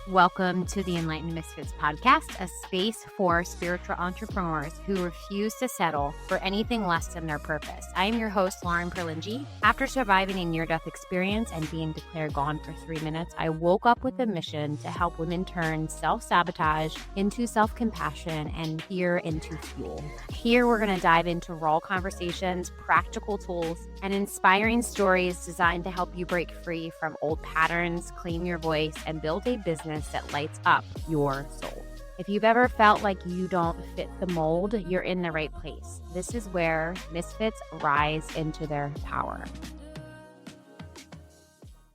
Welcome to the Enlightened Misfits podcast, a space for spiritual entrepreneurs who refuse to settle for anything less than their purpose. I am your host, Laurelann Porter. After surviving a near-death experience and being declared gone for 3 minutes, I woke up with a mission to help women turn self-sabotage into self-compassion and fear into fuel. Here, we're going to dive into raw conversations, practical tools, and inspiring stories designed to help you break free from old patterns, claim your voice, and build a business that lights up your soul. If you've ever felt like you don't fit the mold, you're in the right place. This is where Misfits rise into their power.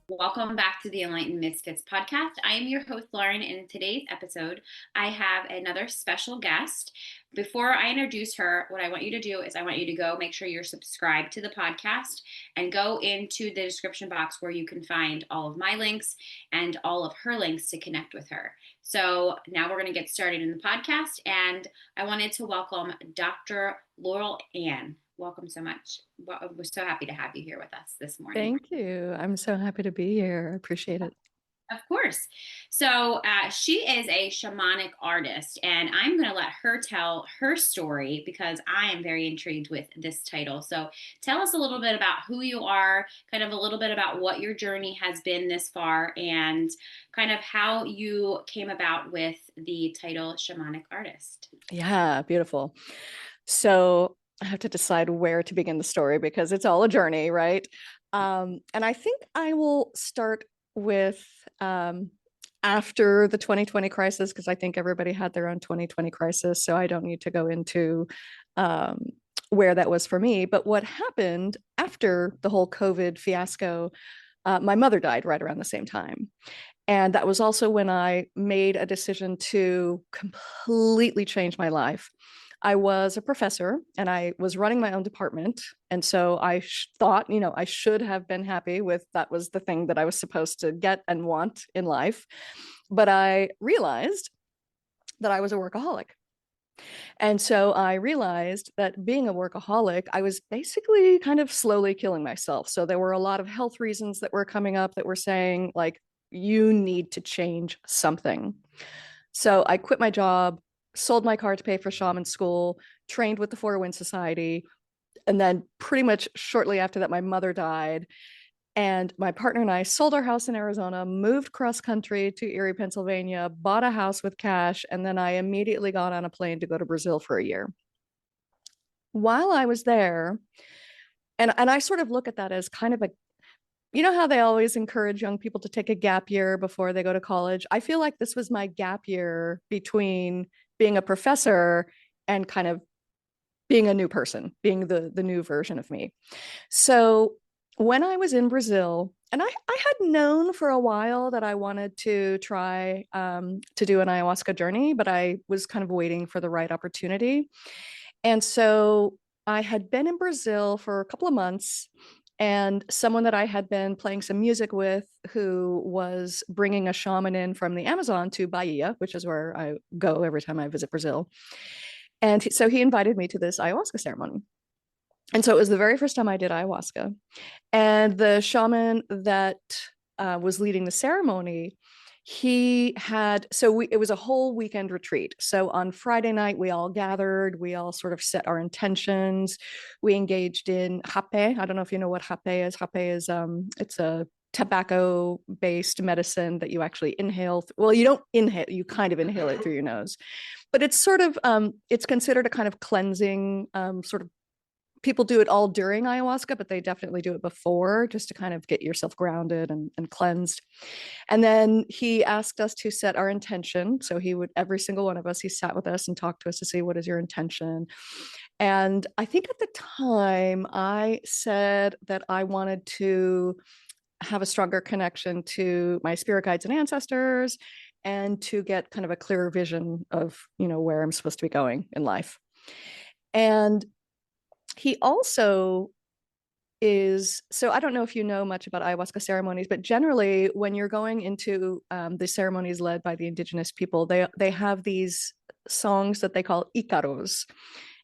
Welcome back to the Enlightened Misfits podcast. I am your host, Lauren, and in today's episode, I have another special guest. Before I introduce her, what I want you to do is I want you to go make sure you're subscribed to the podcast and go into the description box where you can find all of my links and all of her links to connect with her. So now we're going to get started in the podcast, and I wanted to welcome Dr. Laurelann. Welcome so much. We're so happy to have you here with us this morning. Thank you. I'm so happy to be here. I appreciate it. Of course. So she is a shamanic artist, and I'm going to let her tell her story because I am very intrigued with this title. So tell us a little bit about who you are, kind of a little bit about what your journey has been this far, and kind of how you came about with the title Shamanic Artist. Yeah, beautiful. So I have to decide where to begin the story because it's all a journey, right? And I think I will start with after the 2020 crisis, because I think everybody had their own 2020 crisis. So I don't need to go into where that was for me. But what happened after the whole COVID fiasco, my mother died right around the same time. And that was also when I made a decision to completely change my life. I was a professor and I was running my own department. And so I thought, I should have been happy with that was the thing that I was supposed to get and want in life. But I realized that I was a workaholic. And so I realized that being a workaholic, I was basically kind of slowly killing myself. So there were a lot of health reasons that were coming up that were saying, like, you need to change something. So I quit my job, sold my car to pay for shaman school, trained with the Four Winds Society. And then pretty much shortly after that, my mother died. And my partner and I sold our house in Arizona, moved cross country to Erie, Pennsylvania, bought a house with cash. And then I immediately got on a plane to go to Brazil for a year. While I was there, and I sort of look at that as kind of how they always encourage young people to take a gap year before they go to college. I feel like this was my gap year between being a professor and kind of being a new person, being the new version of me. So when I was in Brazil, and I had known for a while that I wanted to try to do an ayahuasca journey, but I was kind of waiting for the right opportunity. And so I had been in Brazil for a couple of months, and someone that I had been playing some music with who was bringing a shaman in from the Amazon to Bahia, which is where I go every time I visit Brazil. And so he invited me to this ayahuasca ceremony. And so it was the very first time I did ayahuasca. And the shaman that was leading the ceremony, it was a whole weekend retreat. So on Friday night, we all gathered, we all sort of set our intentions. We engaged in hape. I don't know if you know what hape is. Hape is, it's a tobacco-based medicine that you actually inhale. Well, you don't inhale, you kind of inhale it through your nose. But it's sort of, it's considered a kind of cleansing sort of, people do it all during ayahuasca, but they definitely do it before just to kind of get yourself grounded and cleansed. And then he asked us to set our intention. So every single one of us, he sat with us and talked to us to see, what is your intention? And I think at the time I said that I wanted to have a stronger connection to my spirit guides and ancestors and to get kind of a clearer vision of, where I'm supposed to be going in life. And he also so I don't know if you know much about ayahuasca ceremonies, but generally when you're going into the ceremonies led by the indigenous people, they have these songs that they call icaros.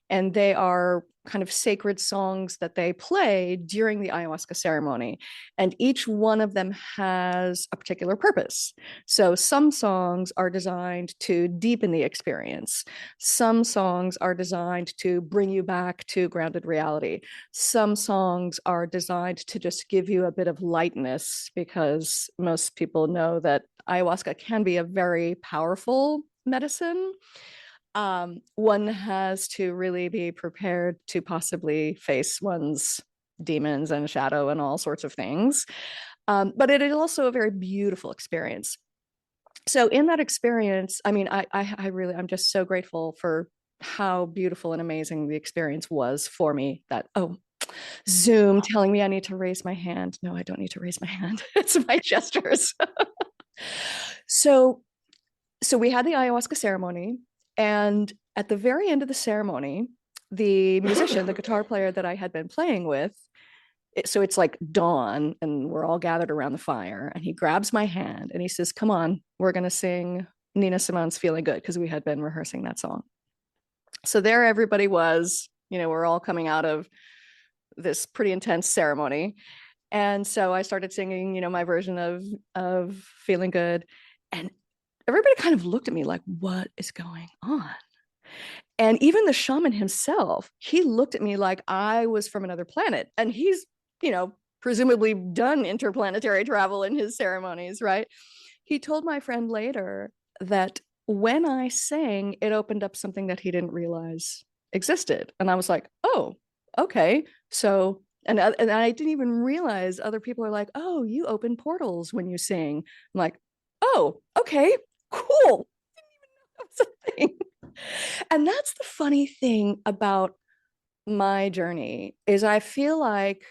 And they are kind of sacred songs that they play during the ayahuasca ceremony. And each one of them has a particular purpose. So some songs are designed to deepen the experience. Some songs are designed to bring you back to grounded reality. Some songs are designed to just give you a bit of lightness, because most people know that ayahuasca can be a very powerful medicine. One has to really be prepared to possibly face one's demons and shadow and all sorts of things. But it is also a very beautiful experience. So in that experience, I mean, I really, I'm just so grateful for how beautiful and amazing the experience was for me. That, oh, Zoom telling me I need to raise my hand. No, I don't need to raise my hand. It's my gestures. So we had the ayahuasca ceremony, and at the very end of the ceremony, the musician, the guitar player that I had been playing with, so it's like dawn and we're all gathered around the fire, and he grabs my hand and he says, "Come on, we're going to sing Nina Simone's Feeling Good," because we had been rehearsing that song. So there everybody was, we're all coming out of this pretty intense ceremony. And so I started singing, my version of Feeling Good, and everybody kind of looked at me like, what is going on? And even the shaman himself, he looked at me like I was from another planet. And he's, presumably done interplanetary travel in his ceremonies, right? He told my friend later that when I sang, it opened up something that he didn't realize existed. And I was like, oh, okay. So, and I didn't even realize other people are like, oh, you open portals when you sing. I'm like, oh, okay, cool. That's a thing. And that's the funny thing about my journey, is I feel like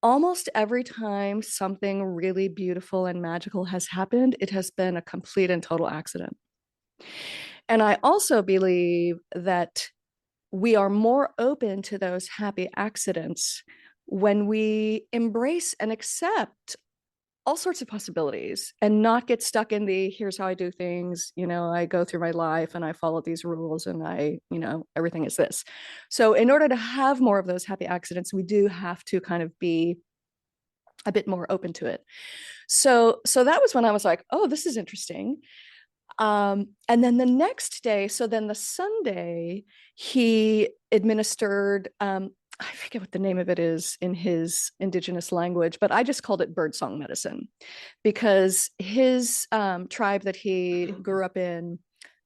almost every time something really beautiful and magical has happened, it has been a complete and total accident. And I also believe that we are more open to those happy accidents when we embrace and accept all sorts of possibilities and not get stuck in the here's how I do things. I go through my life and I follow these rules and everything is this. So in order to have more of those happy accidents, we do have to kind of be a bit more open to it. So that was when I was like, oh, this is interesting. And then the next day, so then the Sunday, he administered, I forget what the name of it is in his indigenous language, but I just called it birdsong medicine, because his tribe that he grew up in,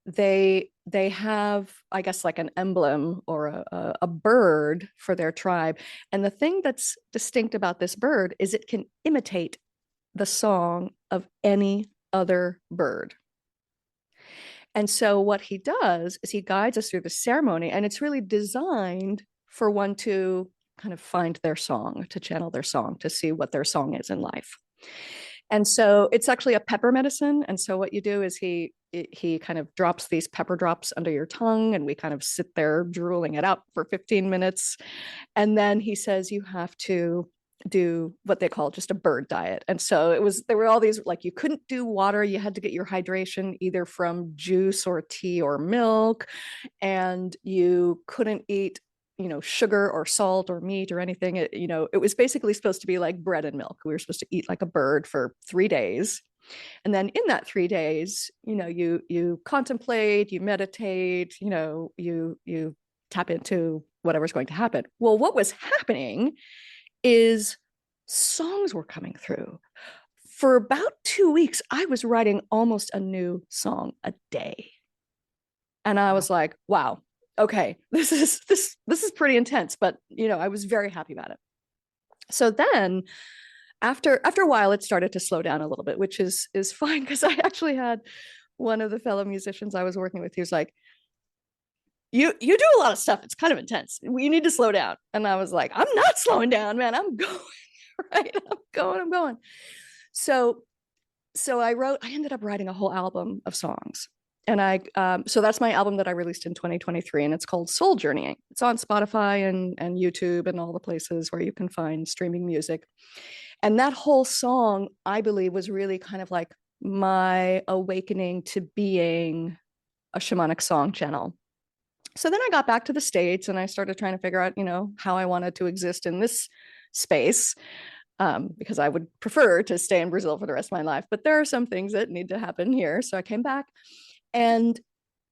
they have, I guess, like an emblem or a bird for their tribe. And the thing that's distinct about this bird is it can imitate the song of any other bird. And so what he does is he guides us through the ceremony, and it's really designed for one to kind of find their song, to channel their song, to see what their song is in life. And so it's actually a pepper medicine. And so what you do is he kind of drops these pepper drops under your tongue, and we kind of sit there drooling it out for 15 minutes. And then he says you have to do what they call just a bird diet. And so there were all these, like, you couldn't do water, you had to get your hydration either from juice or tea or milk, and you couldn't eat sugar or salt or meat or anything. It was basically supposed to be like bread and milk. We were supposed to eat like a bird for 3 days. And then in that 3 days, you contemplate, you meditate, you tap into whatever's going to happen. Well, what was happening is songs were coming through. For about 2 weeks, I was writing almost a new song a day. And I was like, wow, okay, this is pretty intense, but I was very happy about it. So then after a while, it started to slow down a little bit, which is fine, because I actually had one of the fellow musicians I was working with, he was like, you do a lot of stuff, it's kind of intense, you need to slow down. And I was like, I'm not slowing down, man, I'm going. Right, I'm going. So I ended up writing a whole album of songs. And so that's my album that I released in 2023, and it's called Soul Journeying. It's on Spotify and YouTube and all the places where you can find streaming music. And that whole song, I believe, was really kind of like my awakening to being a shamanic song channel. So then I got back to the States and I started trying to figure out, how I wanted to exist in this space, because I would prefer to stay in Brazil for the rest of my life. But there are some things that need to happen here. So I came back, and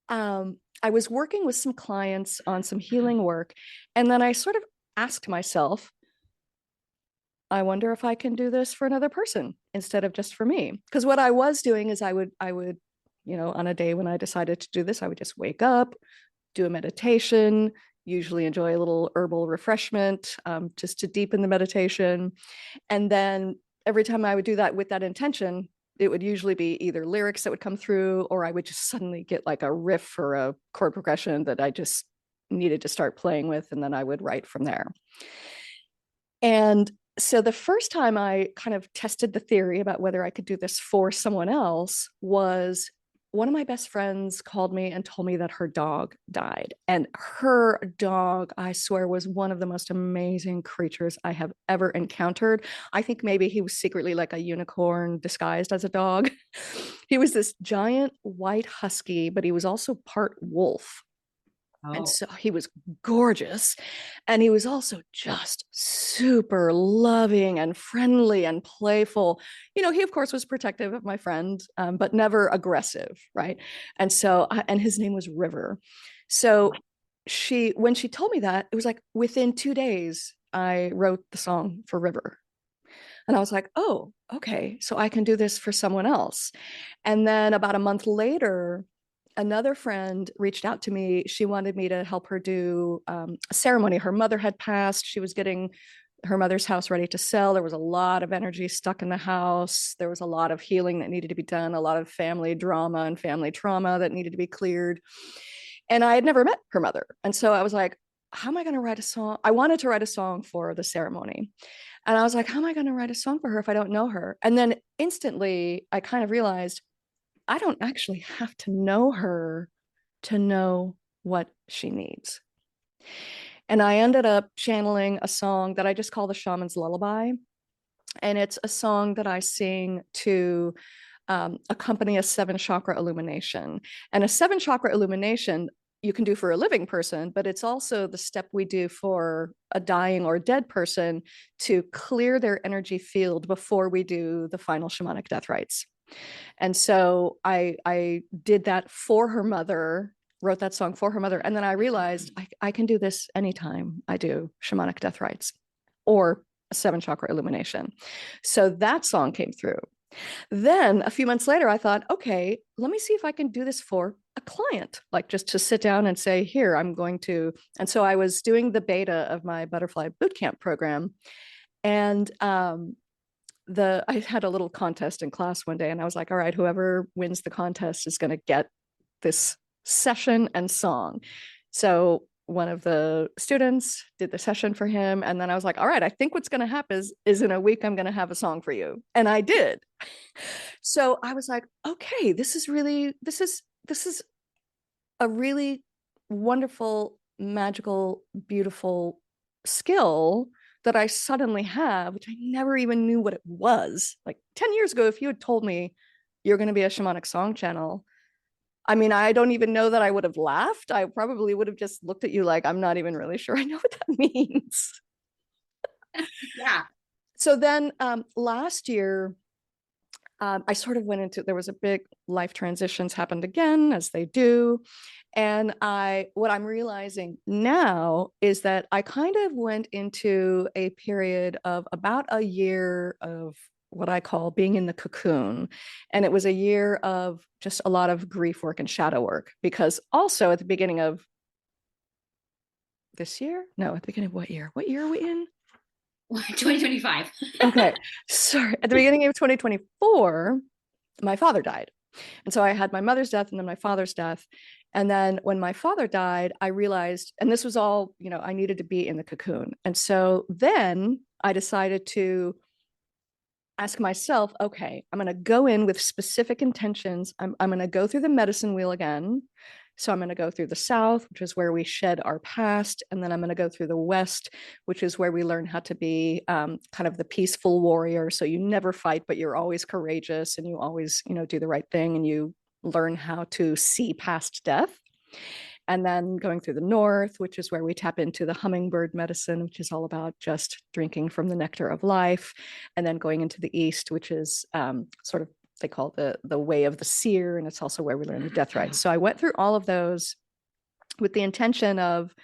I was working with some clients on some healing work. And then I sort of asked myself, I wonder if I can do this for another person instead of just for me. Because what I was doing is I would, on a day when I decided to do this, I would just wake up, do a meditation, usually enjoy a little herbal refreshment, just to deepen the meditation. And then every time I would do that with that intention, it would usually be either lyrics that would come through, or I would just suddenly get like a riff or a chord progression that I just needed to start playing with. And then I would write from there. And so the first time I kind of tested the theory about whether I could do this for someone else was one of my best friends called me and told me that her dog died. And her dog, I swear, was one of the most amazing creatures I have ever encountered. I think maybe he was secretly like a unicorn disguised as a dog. He was this giant white husky, but he was also part wolf. And so he was gorgeous. And he was also just super loving and friendly and playful. He, of course, was protective of my friend, but never aggressive. Right. And so, and his name was River. So when she told me that, it was like within 2 days, I wrote the song for River. And I was like, oh, okay. So I can do this for someone else. And then about a month later, another friend reached out to me. She wanted me to help her do a ceremony. Her mother had passed. She was getting her mother's house ready to sell. There was a lot of energy stuck in the house. There was a lot of healing that needed to be done, a lot of family drama and family trauma that needed to be cleared. And I had never met her mother. And so I was like, how am I going to write a song? I wanted to write a song for the ceremony. And I was like, how am I going to write a song for her if I don't know her? And then instantly I kind of realized I don't actually have to know her to know what she needs. And I ended up channeling a song that I just call the Shaman's Lullaby. And it's a song that I sing to accompany a 7-chakra illumination. And a 7-chakra illumination you can do for a living person, but it's also the step we do for a dying or dead person to clear their energy field before we do the final shamanic death rites. And so I did that for her mother, wrote that song for her mother. And then I realized I can do this anytime I do shamanic death rites or a 7-chakra illumination. So that song came through. Then a few months later, I thought, okay, let me see if I can do this for a client, like just to sit down and say, here, I'm going to. And so I was doing the beta of my butterfly bootcamp program. And I had a little contest in class one day, and I was like, all right, whoever wins the contest is going to get this session and song. So one of the students did the session for him. And then I was like, all right, I think what's going to happen is in a week, I'm going to have a song for you. And I did. So I was like, okay, this is a really wonderful, magical, beautiful skill that I suddenly have, which I never even knew what it was. Like 10 years ago, if you had told me you're going to be a shamanic song channel, I mean, I don't even know that I would have laughed. I probably would have just looked at you like, I'm not even really sure I know what that means. Yeah. So then last year, I sort of went into, there was a big life transitions happened again, as they do. And what I'm realizing now is that I kind of went into a period of about a year of what I call being in the cocoon. And it was a year of just a lot of grief work and shadow work, because also at the beginning of this year, no, at the beginning of what year? What year are we in? 2025. Okay. Sorry. At the beginning of 2024, my father died. And so I had my mother's death and then my father's death. And then when my father died, I realized, and this was all, I needed to be in the cocoon. And so then I decided to ask myself, okay, I'm going to go in with specific intentions. I'm going to go through the medicine wheel again. So I'm going to go through the South, which is where we shed our past. And then I'm going to go through the West, which is where we learn how to be kind of the peaceful warrior. So you never fight, but you're always courageous and you always, do the right thing, and you learn how to see past death. And then going through the north, which is where we tap into the hummingbird medicine, which is all about just drinking from the nectar of life. And then going into the east, which is sort of, they call the way of the seer. And it's also where we learn the death rites. So I went through all of those with the intention of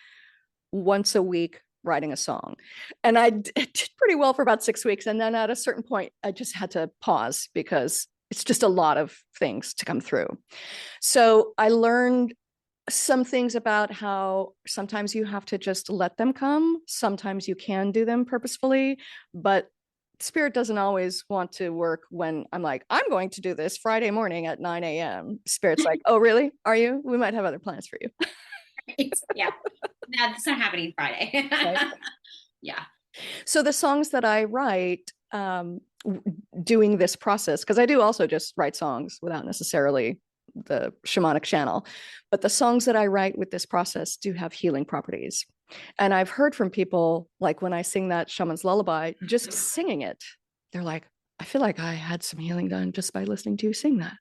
once a week writing a song. And I did pretty well for about 6 weeks. And then at a certain point, I just had to pause because it's just a lot of things to come through. So I learned some things about how sometimes you have to just let them come. Sometimes you can do them purposefully, but spirit doesn't always want to work when I'm like, I'm going to do this Friday morning at 9 a.m. Spirit's like, oh, really? Are you? We might have other plans for you. Yeah. No, that's not happening Friday. Right? Yeah. So the songs that I write, doing this process, because I do also just write songs without necessarily the shamanic channel, but the songs that I write with this process do have healing properties. And I've heard from people, like when I sing that shaman's lullaby, just singing it, they're like, I feel like I had some healing done just by listening to you sing that.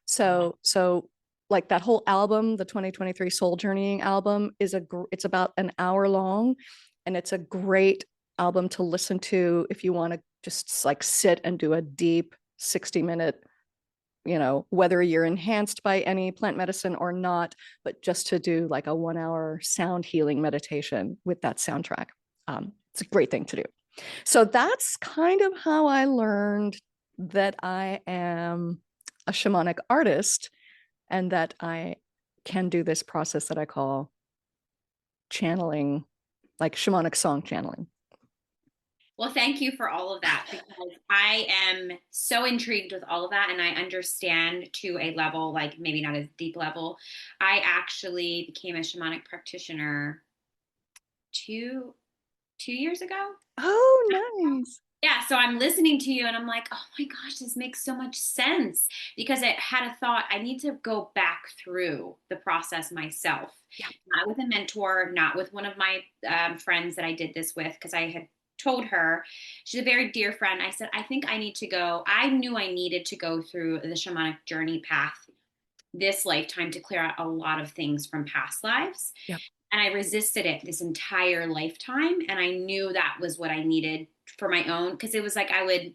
So like that whole album, the 2023 Soul Journeying album, it's about an hour long, and it's a great album to listen to if you want to just like sit and do a deep 60-minute, whether you're enhanced by any plant medicine or not, but just to do like a 1 hour sound healing meditation with that soundtrack. It's a great thing to do. So that's kind of how I learned that I am a shamanic artist and that I can do this process that I call channeling, like shamanic song channeling. Well, thank you for all of that, because I am so intrigued with all of that, and I understand to a level, like maybe not a deep level. I actually became a shamanic practitioner two years ago. Oh, nice. Yeah, so I'm listening to you and I'm like, oh my gosh, this makes so much sense, because I had a thought, I need to go back through the process myself. Yeah. Not with a mentor, not with one of my friends that I did this with, because I had told her, she's a very dear friend. I said, I think I need to go. I knew I needed to go through the shamanic journey path this lifetime to clear out a lot of things from past lives. Yep. And I resisted it this entire lifetime. And I knew that was what I needed for my own, because it was like I would,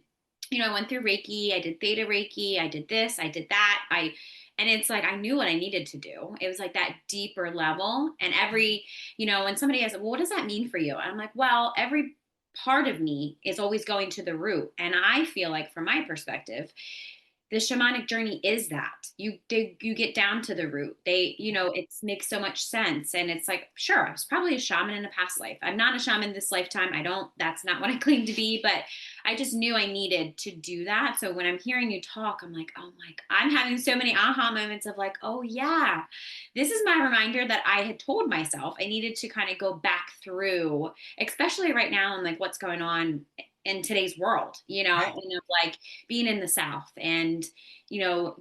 I went through Reiki, I did Theta Reiki, I did this, I did that. And it's like, I knew what I needed to do. It was like that deeper level. And when somebody asks, well, what does that mean for you? And I'm like, well, every part of me is always going to the root. And I feel like, from my perspective, the shamanic journey is that you get down to the root. It makes so much sense. And it's like, sure, I was probably a shaman in a past life. I'm not a shaman this lifetime. That's not what I claim to be, but I just knew I needed to do that. So when I'm hearing you talk, I'm like, oh my, I'm having so many aha moments of like, oh yeah, this is my reminder that I had told myself I needed to kind of go back through, especially right now and like what's going on in today's world, Right. like being in the South and,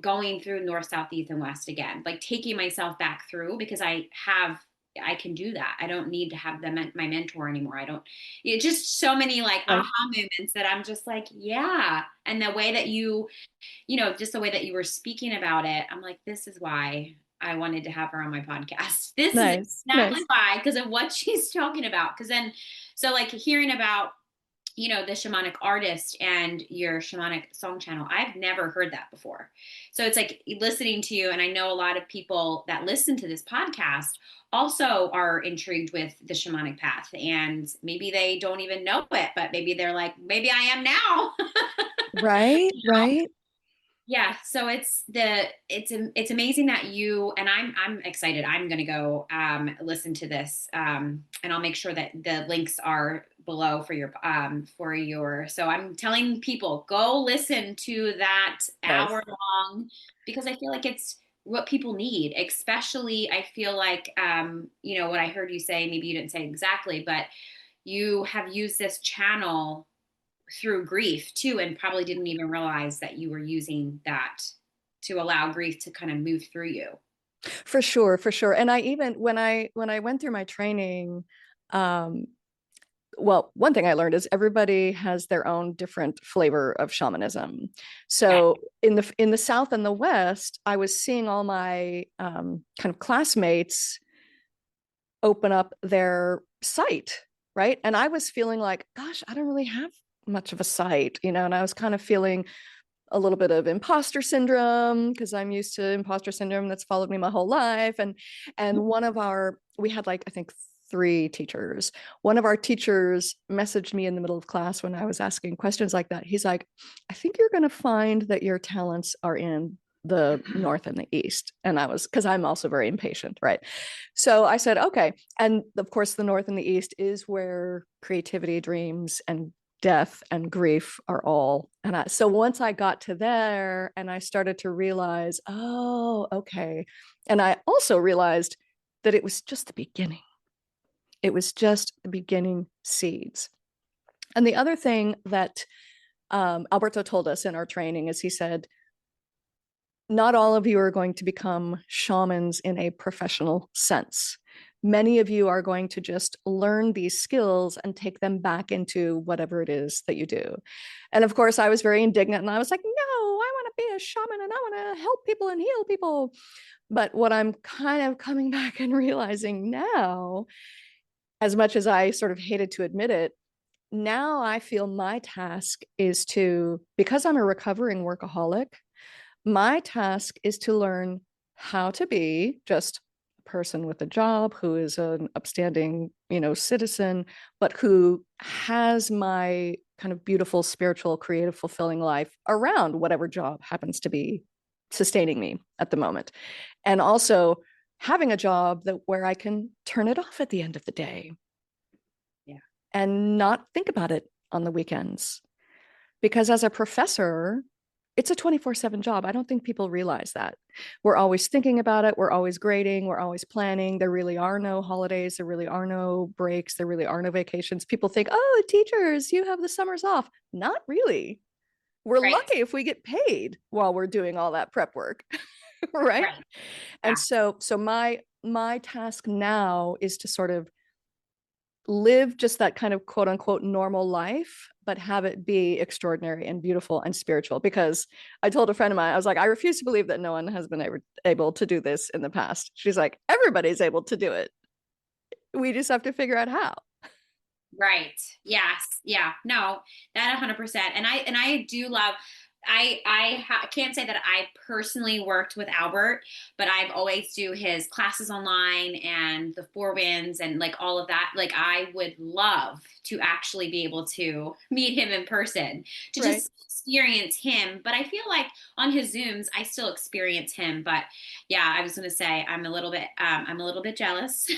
going through North, South, East, and West again, like taking myself back through, because I can do that. I don't need to have my mentor anymore. Just so many like Right. aha moments that I'm just like, yeah. And the way that just the way that you were speaking about it, I'm like, this is why I wanted to have her on my podcast. This Nice. is exactly Nice. why, because of what she's talking about. Because then, so like hearing about the shamanic artist and your shamanic song channel, I've never heard that before. So it's like listening to you, and I know a lot of people that listen to this podcast also are intrigued with the shamanic path, and maybe they don't even know it, but maybe they're like, maybe I am now. Right. Right. Yeah, so it's amazing that I'm excited. I'm gonna go listen to this, and I'll make sure that the links are below so I'm telling people, go listen to that Nice. hour long, because I feel like it's what people need. Especially, I feel like what I heard you say, maybe you didn't say exactly, but you have used this channel through grief too, and probably didn't even realize that you were using that to allow grief to kind of move through you. For sure, for sure. And I even when I went through my training, well, one thing I learned is everybody has their own different flavor of shamanism. So in the South and the West, I was seeing all my kind of classmates open up their sight, right? And I was feeling like, gosh, I don't really have much of a sight, and I was kind of feeling a little bit of imposter syndrome because I'm used to imposter syndrome that's followed me my whole life. And we had like, I think 3 teachers. One of our teachers messaged me in the middle of class when I was asking questions like that. He's like, I think you're going to find that your talents are in the North and the East. And because I'm also very impatient, right? So I said, okay. And of course, the North and the East is where creativity, dreams, and death and grief are all. So once I got to there and I started to realize, oh, okay. And I also realized that it was just the beginning. It was just the beginning seeds. And the other thing that Alberto told us in our training is he said, not all of you are going to become shamans in a professional sense. Many of you are going to just learn these skills and take them back into whatever it is that you do. And of course, I was very indignant and I was like, no, I want to be a shaman and I want to help people and heal people. But what I'm kind of coming back and realizing now, as much as I sort of hated to admit it, now I feel my task is because I'm a recovering workaholic, my task is to learn how to be just a person with a job who is an upstanding, citizen, but who has my kind of beautiful, spiritual, creative, fulfilling life around whatever job happens to be sustaining me at the moment. And also having a job where I can turn it off at the end of the day. Yeah. And not think about it on the weekends. Because as a professor, it's a 24/7 job. I don't think people realize that. We're always thinking about it. We're always grading. We're always planning. There really are no holidays. There really are no breaks. There really are no vacations. People think, oh, teachers, you have the summers off. Not really. We're Right. lucky if we get paid while we're doing all that prep work. Right? Right. And Yeah. so my task now is to sort of live just that kind of quote unquote normal life, but have it be extraordinary and beautiful and spiritual. Because I told a friend of mine, I was like, I refuse to believe that no one has been able to do this in the past. She's like, everybody's able to do it. We just have to figure out how. Right. Yes. Yeah. No, that 100%. And I do love, can't say that I personally worked with Albert, but I've always do his classes online and the Four Winds and like all of that. Like I would love to actually be able to meet him in person to Right. just experience him. But I feel like on his Zooms, I still experience him. But yeah, I was going to say I'm a little bit jealous.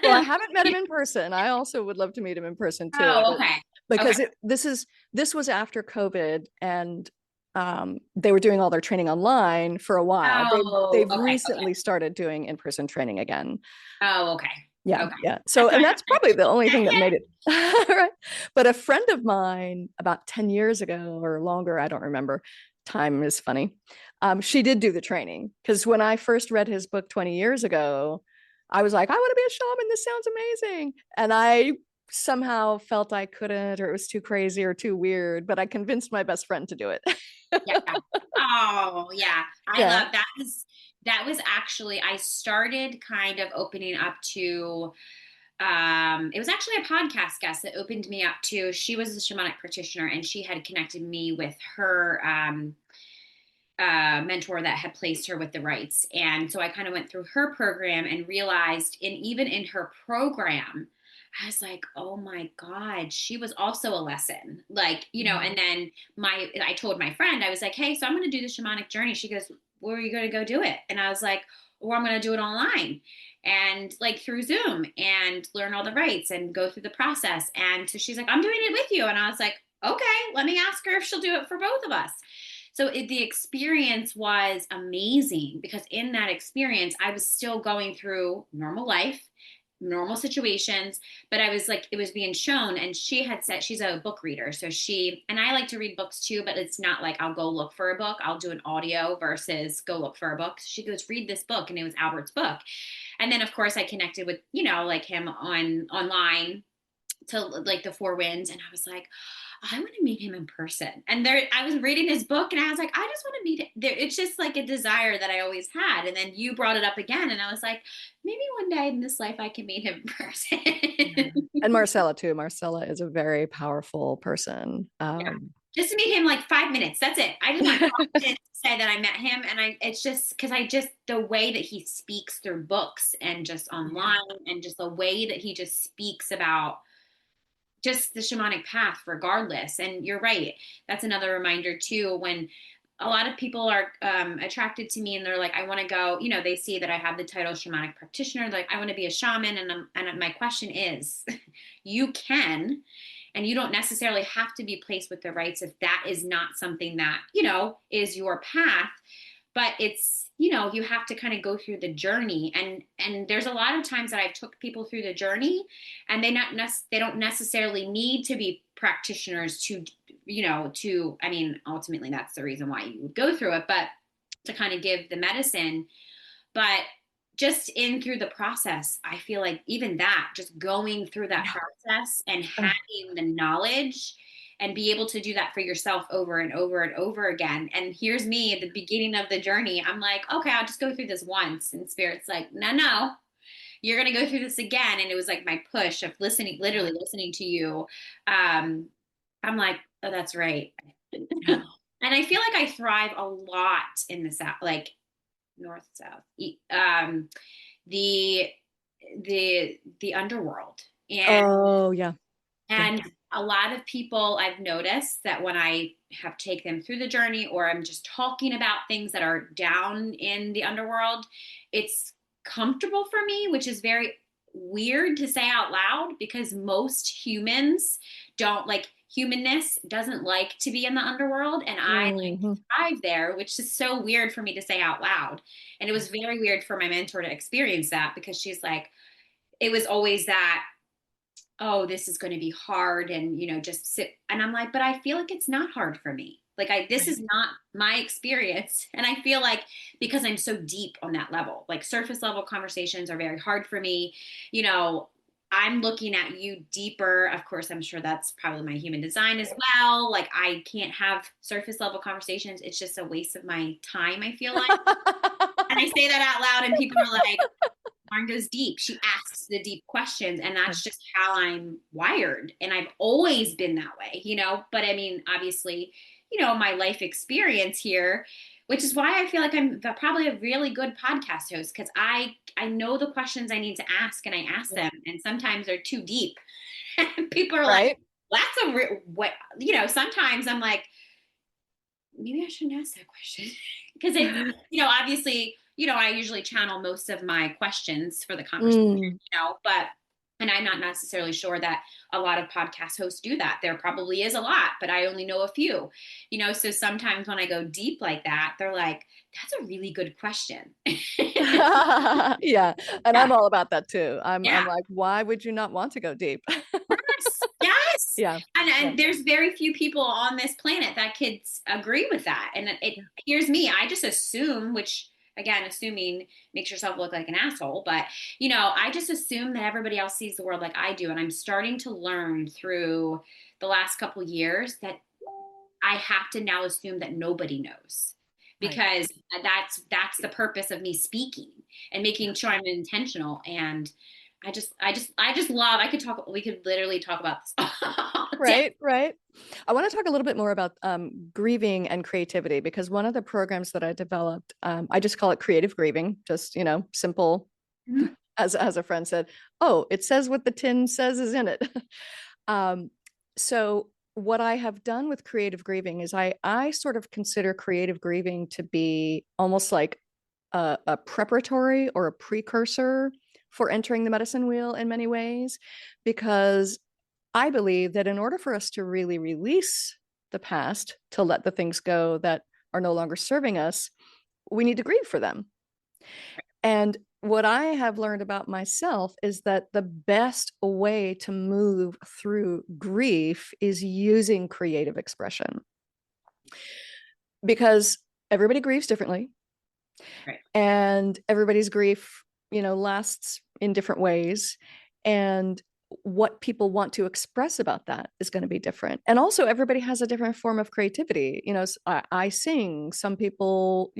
Well, I haven't met him in person. I also would love to meet him in person too. Oh, okay. Because Okay. this was after COVID and they were doing all their training online for a while. Oh, They've okay. recently started doing in-person training again. Oh, okay. Yeah, Okay. yeah. So, and that's probably the only thing that made it right. But a friend of mine about 10 years ago or longer, I don't remember. Time is funny. She did do the training because when I first read his book 20 years ago, I was like, I want to be a shaman. This sounds amazing. And I somehow felt I couldn't, or it was too crazy or too weird, but I convinced my best friend to do it. Yeah. Oh, yeah. I Yeah. love that was actually I started kind of opening up to it was actually a podcast guest that opened me up to. She was a shamanic practitioner and she had connected me with her mentor that had placed her with the rights. And so I kind of went through her program and realized even in her program, I was like, oh my God, she was also a lesson. Like, and then I told my friend, I was like, hey, so I'm going to do the shamanic journey. She goes, where are you going to go do it? And I was like, or I'm going to do it online and like through Zoom and learn all the rights and go through the process. And so she's like, I'm doing it with you. And I was like, okay, let me ask her if she'll do it for both of us. So the experience was amazing because in that experience, I was still going through normal life, normal situations, but I was like, it was being shown. And she had said she's a book reader. So and I like to read books too, but it's not like I'll go look for a book. I'll do an audio versus go look for a book. She goes, read this book. And it was Albert's book. And then of course I connected with, like him online to like the Four Winds. And I was like, I want to meet him in person. And there, I was reading his book and I was like, I just want to meet him. There, it's just like a desire that I always had. And then you brought it up again. And I was like, maybe one day in this life I can meet him in person. Yeah. And Marcella too. Marcella is a very powerful person. Yeah. Just to meet him like 5 minutes. That's it. I just want to say that I met him. And it's just because the way that he speaks through books and just online and just the way that he just speaks about just the shamanic path regardless. And you're right. That's another reminder too, when a lot of people are attracted to me and they're like, I want to go, they see that I have the title shamanic practitioner. Like, I want to be a shaman. And my question is, you can, and you don't necessarily have to be placed with the rites if that is not something that, is your path. But it's, you have to kind of go through the journey. And there's a lot of times that I've took people through the journey and they don't necessarily need to be practitioners to, ultimately that's the reason why you would go through it, but to kind of give the medicine. But just in through the process, I feel like even that, just going through that process and having the knowledge and be able to do that for yourself over and over and over again. And here's me at the beginning of the journey. I'm like, okay, I'll just go through this once. And Spirit's like, no, you're going to go through this again. And it was like my push of literally listening to you. I'm like, oh, that's right. And I feel like I thrive a lot in the South, like North, South, the underworld. And and a lot of people I've noticed that when I have taken them through the journey or I'm just talking about things that are down in the underworld, it's comfortable for me, which is very weird to say out loud because most humans don't like humanness doesn't like to be in the underworld. And I like to thrive there, which is so weird for me to say out loud. And it was very weird for my mentor to experience that because she's like, it was always that, oh, this is going to be hard and, just sit. And I'm like, but I feel like it's not hard for me. Like this is not my experience. And I feel like because I'm so deep on that level, like surface level conversations are very hard for me. I'm looking at you deeper. Of course, I'm sure that's probably my human design as well. Like I can't have surface level conversations. It's just a waste of my time, I feel like. And I say that out loud and people are like, Lauren goes deep. She asks the deep questions and that's just how I'm wired. And I've always been that way, but I mean, obviously, my life experience here, which is why I feel like I'm probably a really good podcast host because I know the questions I need to ask and I ask them and sometimes they're too deep. People are like, that's what, sometimes I'm like, maybe I shouldn't ask that question because it's, obviously, I usually channel most of my questions for the conversation, and I'm not necessarily sure that a lot of podcast hosts do that. There probably is a lot, but I only know a few, so sometimes when I go deep like that, they're like, that's a really good question. Yeah. And I'm all about that too. I'm like, why would you not want to go deep? Yes. Yeah. And there's very few people on this planet that could agree with that. And here's me. I just assume, which again, assuming makes yourself look like an asshole. But, I just assume that everybody else sees the world like I do. And I'm starting to learn through the last couple of years that I have to now assume that nobody knows. Because that's the purpose of me speaking and making sure I'm intentional. And I just love, we could literally talk about this all day. Right. I want to talk a little bit more about grieving and creativity because one of the programs that I developed, I just call it creative grieving, just, simple, as a friend said, oh, it says what the tin says is in it. So what I have done with creative grieving is I sort of consider creative grieving to be almost like a preparatory or a precursor for entering the medicine wheel in many ways, because I believe that in order for us to really release the past, to let the things go that are no longer serving us, we need to grieve for them. And what I have learned about myself is that the best way to move through grief is using creative expression. Because everybody grieves differently. Right. And everybody's grief, lasts in different ways. And what people want to express about that is going to be different. And also everybody has a different form of creativity. I sing, some people,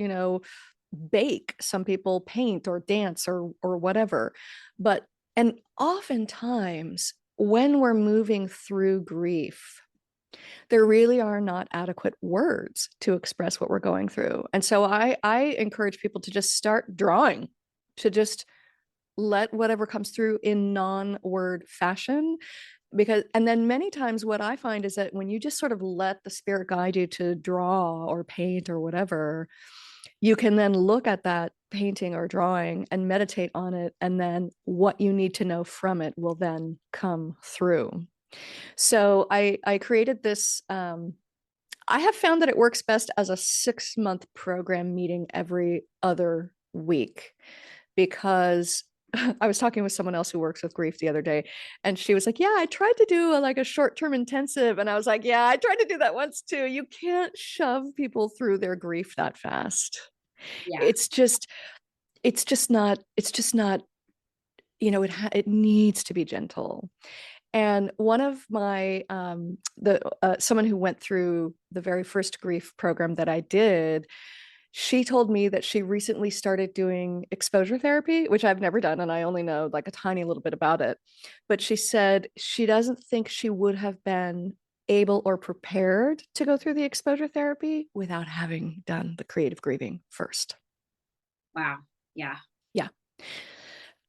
bake, some people paint or dance or whatever. And oftentimes when we're moving through grief, there really are not adequate words to express what we're going through. And so I encourage people to just start drawing, to just let whatever comes through in non-word fashion. And then many times what I find is that when you just sort of let the spirit guide you to draw or paint or whatever, you can then look at that painting or drawing and meditate on it. And then what you need to know from it will then come through. So I created this. I have found that it works best as a 6-month program meeting every other week, because I was talking with someone else who works with grief the other day, and she was like, yeah, I tried to do a short-term intensive. And I was like, yeah, I tried to do that once too. You can't shove people through their grief that fast. Yeah. It's just not, it needs to be gentle. And one of my someone who went through the very first grief program that I did, she told me that she recently started doing exposure therapy, which I've never done, and I only know like a tiny little bit about it. But she said she doesn't think she would have been able or prepared to go through the exposure therapy without having done the creative grieving first. Wow. Yeah. Yeah.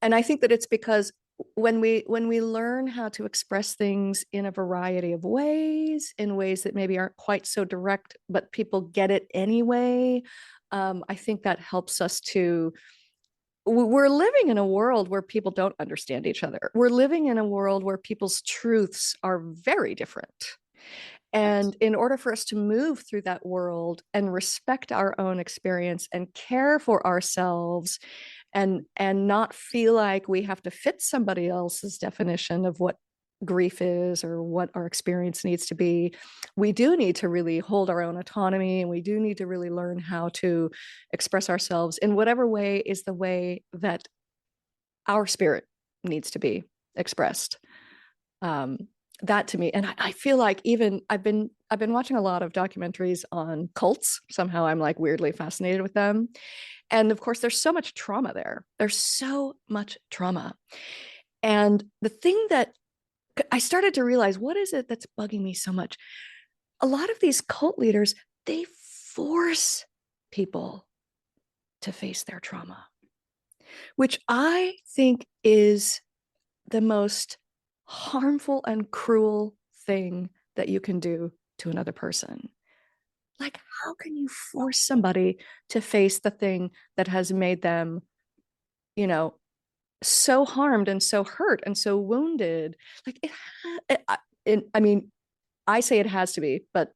And I think that it's because when we learn how to express things in a variety of ways, in ways that maybe aren't quite so direct, but people get it anyway, I think that helps us to. We're living in a world where people don't understand each other. We're living in a world where people's truths are very different. And in order for us to move through that world and respect our own experience and care for ourselves, and not feel like we have to fit somebody else's definition of what grief is or what our experience needs to be, we do need to really hold our own autonomy, and we do need to really learn how to express ourselves in whatever way is the way that our spirit needs to be expressed. That to me, and I feel like even I've been watching a lot of documentaries on cults. Somehow I'm like weirdly fascinated with them. And of course, there's so much trauma there. There's so much trauma. And the thing that I started to realize, what is it that's bugging me so much? A lot of these cult leaders, they force people to face their trauma, which I think is the most harmful and cruel thing that you can do to another person. Like, how can you force somebody to face the thing that has made them, so harmed and so hurt and so wounded? Like I mean, I say it has to be, but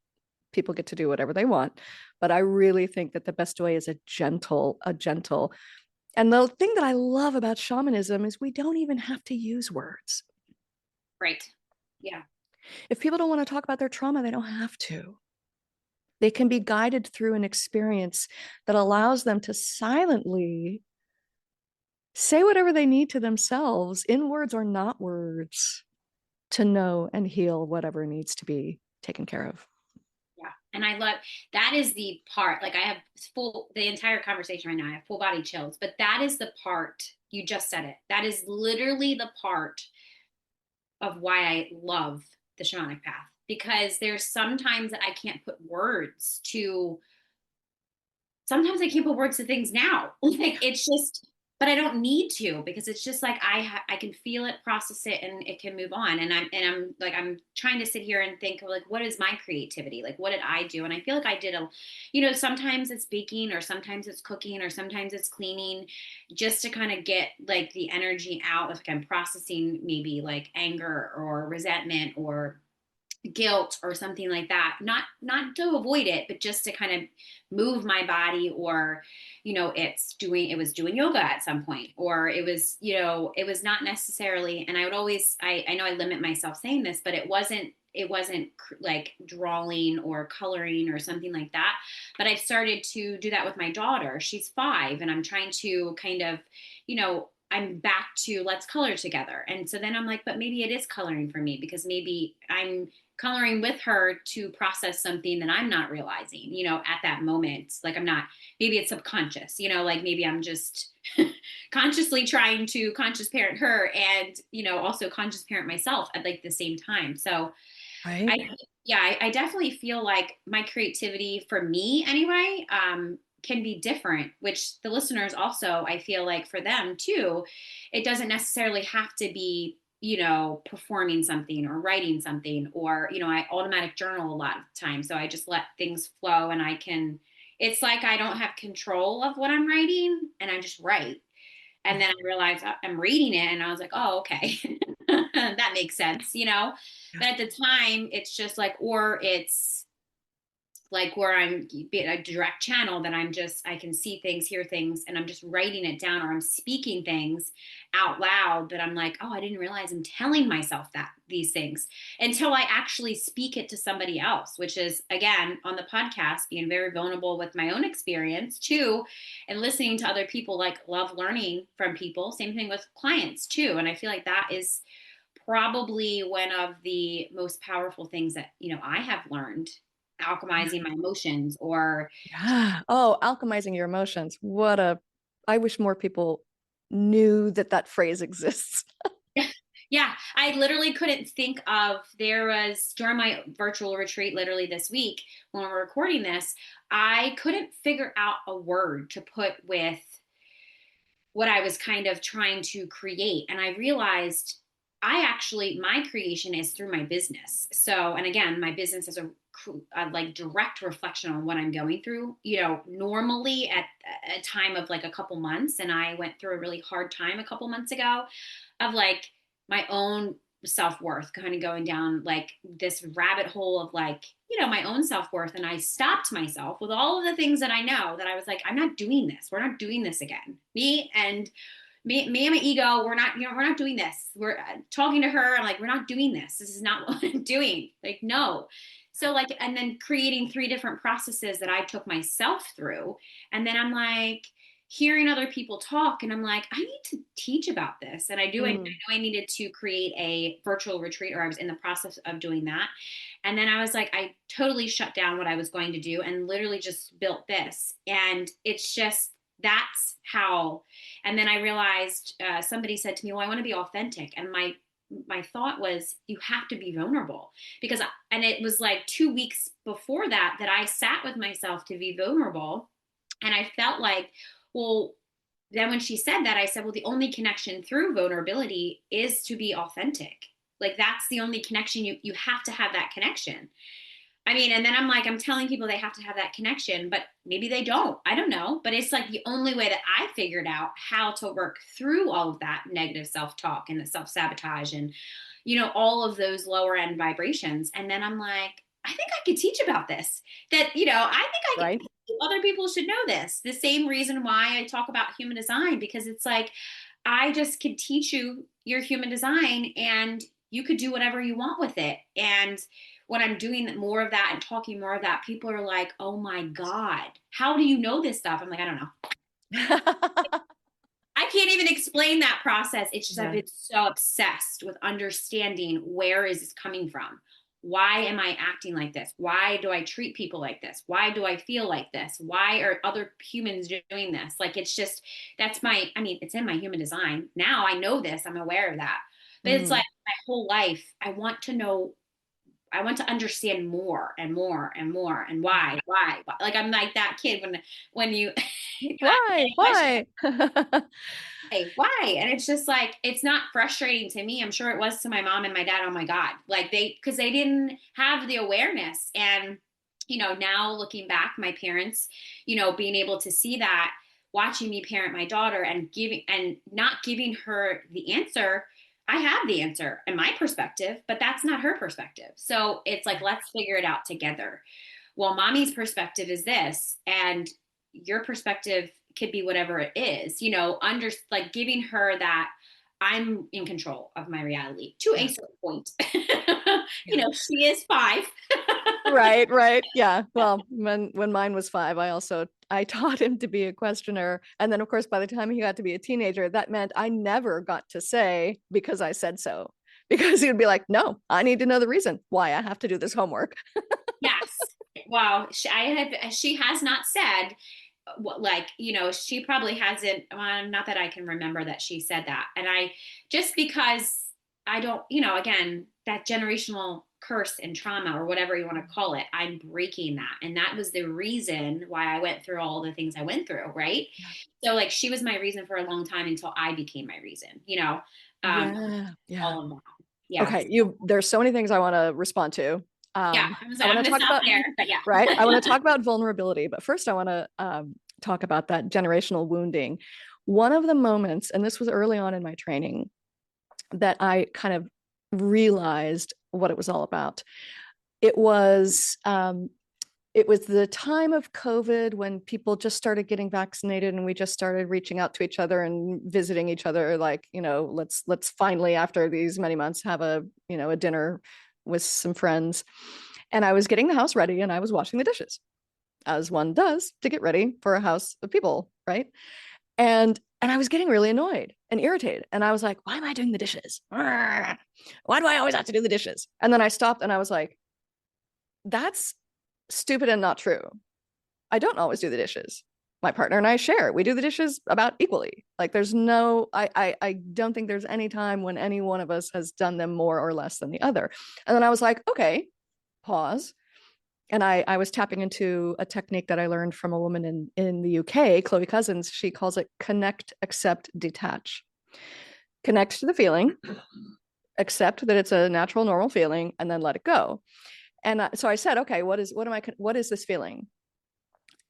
people get to do whatever they want. But I really think that the best way is a gentle. And the thing that I love about shamanism is we don't even have to use words. Right. Yeah. If people don't want to talk about their trauma, they don't have to. They can be guided through an experience that allows them to silently say whatever they need to themselves, in words or not words, to know and heal whatever needs to be taken care of. Yeah. And I love that is the part, like I have the entire conversation right now, I have full body chills, but that is the part, you just said it. That is literally the part of why I love the shamanic path, because there's sometimes that I can't put words to, sometimes I can't put words to things now. Like it's just, but I don't need to, because it's just like I can feel it, process it, and it can move on. And I'm like, I'm trying to sit here and think of like, what is my creativity? Like, what did I do? And I feel like I did sometimes it's baking, or sometimes it's cooking, or sometimes it's cleaning, just to kind of get like the energy out. Like I'm processing maybe like anger or resentment or guilt or something like that, not to avoid it, but just to kind of move my body. Or it was doing yoga at some point, or it was not necessarily, and I would always, I know I limit myself saying this, but it wasn't like drawing or coloring or something like that. But I've started to do that with my daughter. She's 5, and I'm trying to kind of I'm back to let's color together. And so then I'm like, but maybe it is coloring for me, because maybe I'm coloring with her to process something that I'm not realizing, at that moment. Like I'm not, maybe it's subconscious, like maybe I'm just consciously trying to conscious parent her and, also conscious parent myself at like the same time. So Right. I definitely feel like my creativity, for me anyway, can be different, which the listeners also, I feel like for them too, it doesn't necessarily have to be, performing something or writing something, or, I automatic journal a lot of the time. So I just let things flow, and it's like I don't have control of what I'm writing, and I just write. And then I realized I'm reading it, and I was like, oh, okay. That makes sense, But at the time, it's just like, or it's like where I'm a direct channel that I can see things, hear things, and I'm just writing it down, or I'm speaking things out loud that I'm like, oh, I didn't realize I'm telling myself these things until I actually speak it to somebody else, which is, again, on the podcast, being very vulnerable with my own experience too, and listening to other people, like love learning from people. Same thing with clients too. And I feel like that is probably one of the most powerful things that, I have learned, alchemizing my emotions, or Yeah. Oh, alchemizing your emotions. I wish more people knew that phrase exists. yeah, I literally couldn't think of, there was during my virtual retreat, literally this week when we're recording this, I couldn't figure out a word to put with what I was kind of trying to create. And I realized my creation is through my business. So, and again, my business is a like direct reflection on what I'm going through, normally at a time of like a couple months. And I went through a really hard time a couple months ago of like my own self-worth, kind of going down like this rabbit hole of like, my own self-worth. And I stopped myself with all of the things that I know, that I was like, I'm not doing this. We're not doing this again. Me and my ego, we're not doing this. We're talking to her. I'm like, we're not doing this. This is not what I'm doing. Like, no. So like, and then creating 3 different processes that I took myself through. And then I'm like, hearing other people talk, and I'm like, I need to teach about this. And I know I needed to create a virtual retreat, or I was in the process of doing that. And then I was like, I totally shut down what I was going to do and literally just built this. And it's just, that's how. And then I realized, somebody said to me, well, I want to be authentic. And my thought was, you have to be vulnerable, because, and it was like 2 weeks before that I sat with myself to be vulnerable. And I felt like, well, then when she said that, I said, well, the only connection through vulnerability is to be authentic. Like that's the only connection. You have to have that connection. I mean, and then I'm like, I'm telling people they have to have that connection, but maybe they don't. I don't know. But it's like the only way that I figured out how to work through all of that negative self-talk and the self-sabotage and, all of those lower end vibrations. And then I'm like, I think I could teach about this. That, I think Right. other people should know this. The same reason why I talk about human design, because it's like, I just could teach you your human design and you could do whatever you want with it. And when I'm doing more of that and talking more of that, people are like, oh my God, how do you know this stuff? I'm like, I don't know. I can't even explain that process. It's just, I've been so obsessed with understanding, where is this coming from? Why am I acting like this? Why do I treat people like this? Why do I feel like this? Why are other humans doing this? Like, it's just, it's in my human design. Now I know this, I'm aware of that. But it's like my whole life, I want to understand more and more and more, and why. Like, I'm like that kid when you Why? why? And it's just like, it's not frustrating to me. I'm sure it was to my mom and my dad. Oh my God. Like because they didn't have the awareness. And, now looking back, my parents, being able to see that, watching me parent my daughter and not giving her the answer. I have the answer in my perspective, but that's not her perspective. So it's like, let's figure it out together. Well, mommy's perspective is this, and your perspective could be whatever it is, like giving her that I'm in control of my reality to a certain point. She is 5. Right, right. Yeah. Well, when mine was 5, I taught him to be a questioner. And then of course, by the time he got to be a teenager, that meant I never got to say because I said so. Because he would be like, no, I need to know the reason why I have to do this homework. Yes. Wow. She has not said what, like, she probably hasn't, not that I can remember that she said that. And just because I don't, again, that generational curse and trauma or whatever you want to call it, I'm breaking that. And that was the reason why I went through all the things I went through. Right. Yeah. So like, she was my reason for a long time until I became my reason, Yeah. all of that. Yeah. Okay. There's so many things I want to respond to. Yeah. I want I'm to going to talk stop about, there, but yeah. right. I want to talk about vulnerability, but first I want to talk about that generational wounding. One of the moments, and this was early on in my training, that I kind of realized what it was all about. It was the time of COVID when people just started getting vaccinated and we just started reaching out to each other and visiting each other. Like, let's finally, after these many months, have a dinner with some friends. And I was getting the house ready and I was washing the dishes, as one does to get ready for a house of people, right? And I was getting really annoyed and irritated. And I was like, why am I doing the dishes? Why do I always have to do the dishes? And then I stopped and I was like, that's stupid and not true. I don't always do the dishes. My partner and I share. We do the dishes about equally. Like there's no, I don't think there's any time when any one of us has done them more or less than the other. And then I was like, okay, pause. And I was tapping into a technique that I learned from a woman in the UK, Chloe Cousins. She calls it connect, accept, detach. Connect to the feeling, accept that it's a natural, normal feeling, and then let it go. And so I said, okay, what is this feeling?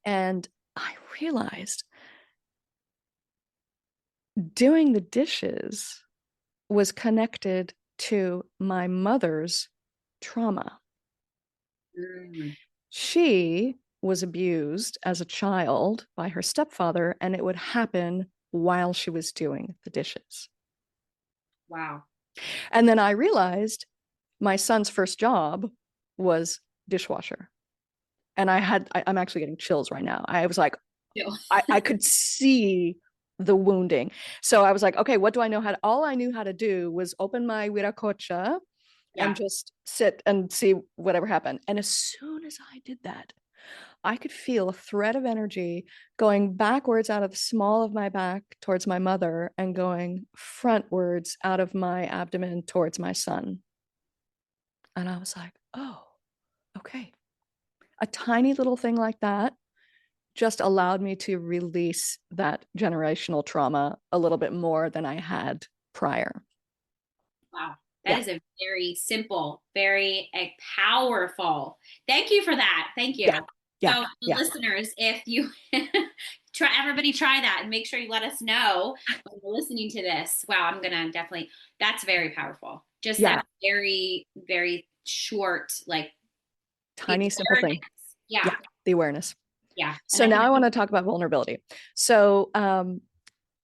And I realized doing the dishes was connected to my mother's trauma. Mm. She was abused as a child by her stepfather, and it would happen while she was doing the dishes. Wow. And then I realized my son's first job was dishwasher. And I'm actually getting chills right now. I was like, I could see the wounding. So I was like, okay, what do I know how to, all I knew how to do was open my viracocha and just sit and see whatever happened. And as soon as I did that, I could feel a thread of energy going backwards out of the small of my back towards my mother and going frontwards out of my abdomen towards my son. And I was like, oh, okay. A tiny little thing like that just allowed me to release that generational trauma a little bit more than I had prior. Wow. That is a very simple, very powerful. Thank you for that. Thank you. So listeners, if you everybody try that and make sure you let us know when you're listening to this. Wow, I'm gonna definitely, that's very powerful. Just that very, very short, like tiny simple thing. Yeah. The awareness. Yeah. So now I want to talk about vulnerability. So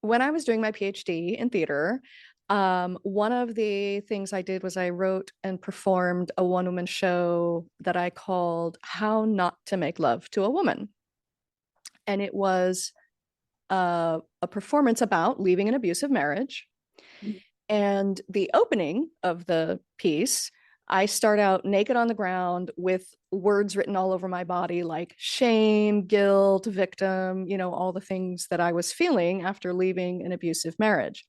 when I was doing my PhD in theater, one of the things I did was I wrote and performed a one-woman show that I called How Not to Make Love to a Woman. And it was a performance about leaving an abusive marriage. Mm-hmm. And the opening of the piece, I start out naked on the ground with words written all over my body, like shame, guilt, victim, all the things that I was feeling after leaving an abusive marriage.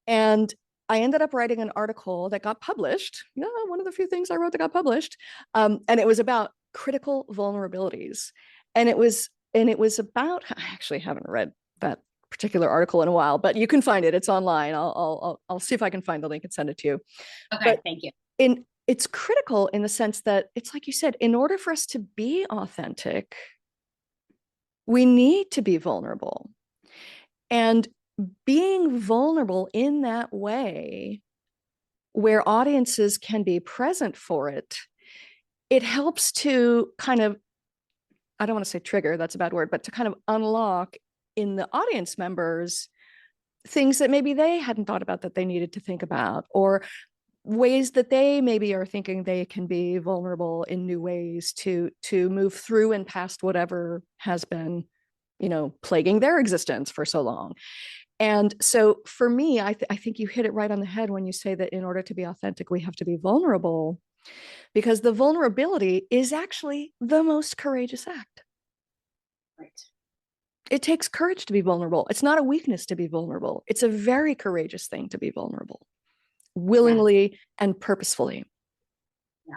And I ended up writing an article that got published. One of the few things I wrote that got published. And it was about critical vulnerabilities. And it was about, I actually haven't read that particular article in a while, but you can find it. It's online. I'll see if I can find the link and send it to you. Okay, thank you. It's critical in the sense that it's like you said, in order for us to be authentic, we need to be vulnerable. And being vulnerable in that way, where audiences can be present for it, it helps to kind of, I don't want to say trigger, that's a bad word, but to kind of unlock in the audience members things that maybe they hadn't thought about that they needed to think about, or ways that they maybe are thinking they can be vulnerable in new ways to move through and past whatever has been, plaguing their existence for so long. And so for me, I think you hit it right on the head when you say that in order to be authentic, we have to be vulnerable, because the vulnerability is actually the most courageous act. Right. It takes courage to be vulnerable. It's not a weakness to be vulnerable. It's a very courageous thing to be vulnerable, willingly and purposefully. Yeah.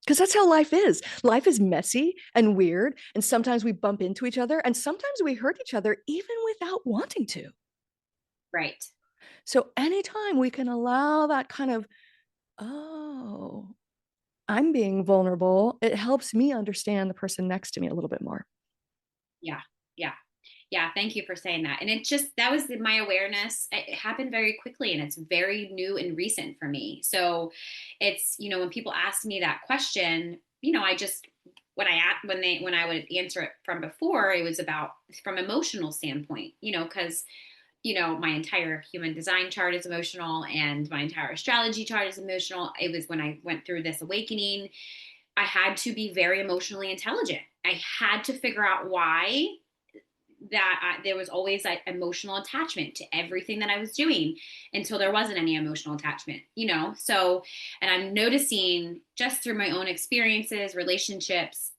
Because that's how life is. Life is messy and weird. And sometimes we bump into each other, and sometimes we hurt each other even without wanting to. Right. So anytime we can allow that kind of, oh, I'm being vulnerable, it helps me understand the person next to me a little bit more. Yeah. Yeah. Yeah. Thank you for saying that. And it just, that was my awareness. It happened very quickly, and it's very new and recent for me. So it's, when people ask me that question, I just, when I would answer it from before, it was about from emotional standpoint, because my entire human design chart is emotional, and my entire astrology chart is emotional. It was when I went through this awakening, I had to be very emotionally intelligent. I had to figure out why there was always like emotional attachment to everything that I was doing until there wasn't any emotional attachment, So, and I'm noticing just through my own experiences, relationships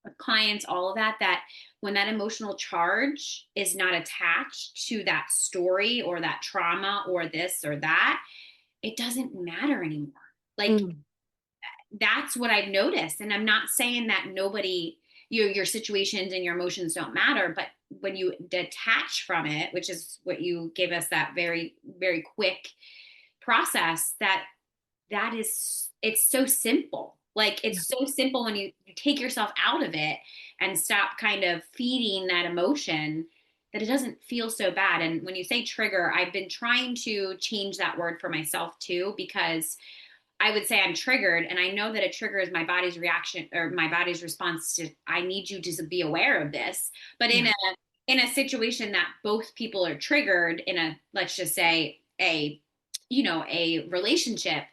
with clients, all of that, that when that emotional charge is not attached to that story or that trauma or this or that, it doesn't matter anymore. Like, that's what I've noticed. And I'm not saying that nobody, your situations and your emotions don't matter, but when you detach from it, which is what you gave us, that very, very quick process, that is, it's so simple. Like, it's so simple when you take yourself out of it and stop kind of feeding that emotion, that it doesn't feel so bad. And when you say trigger, I've been trying to change that word for myself too, because I would say I'm triggered, and I know that a trigger is my body's reaction or my body's response to, I need you to be aware of this. But in a situation that both people are triggered in a, let's just say a relationship,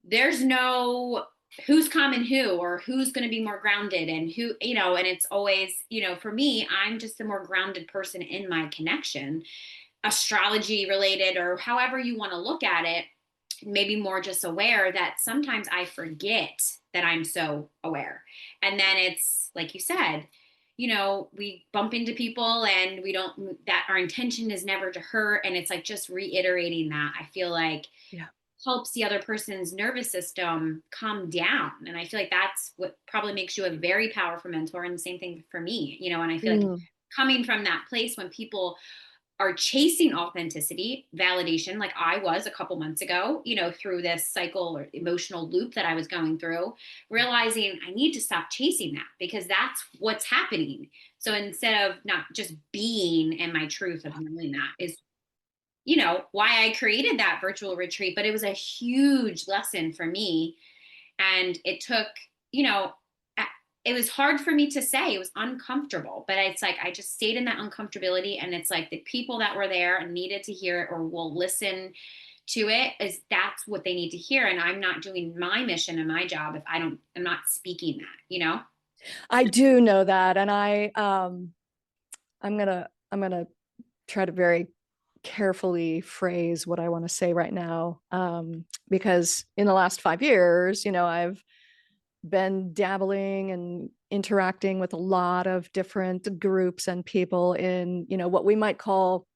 there's no who's common who, or who's going to be more grounded, and who, and it's always, for me, I'm just a more grounded person in my connection, astrology related, or however you want to look at it. Maybe more just aware that sometimes I forget that I'm so aware. And then it's like you said, we bump into people and we don't, that our intention is never to hurt. And it's like just reiterating that, I feel like helps the other person's nervous system calm down. And I feel like that's what probably makes you a very powerful mentor. And the same thing for me, and I feel like coming from that place, when people are chasing authenticity, validation, like I was a couple months ago, through this cycle or emotional loop that I was going through, realizing I need to stop chasing that, because that's what's happening. So instead of not just being in my truth of knowing that is, why I created that virtual retreat. But it was a huge lesson for me. And it took, it was hard for me to say. It was uncomfortable, but it's like I just stayed in that uncomfortability. And it's like the people that were there and needed to hear it or will listen to it, is that's what they need to hear. And I'm not doing my mission and my job if I'm not speaking that, I do know that. And I'm gonna try to very carefully phrase what I want to say right now, because in the last 5 years, I've been dabbling and interacting with a lot of different groups and people in, what we might call,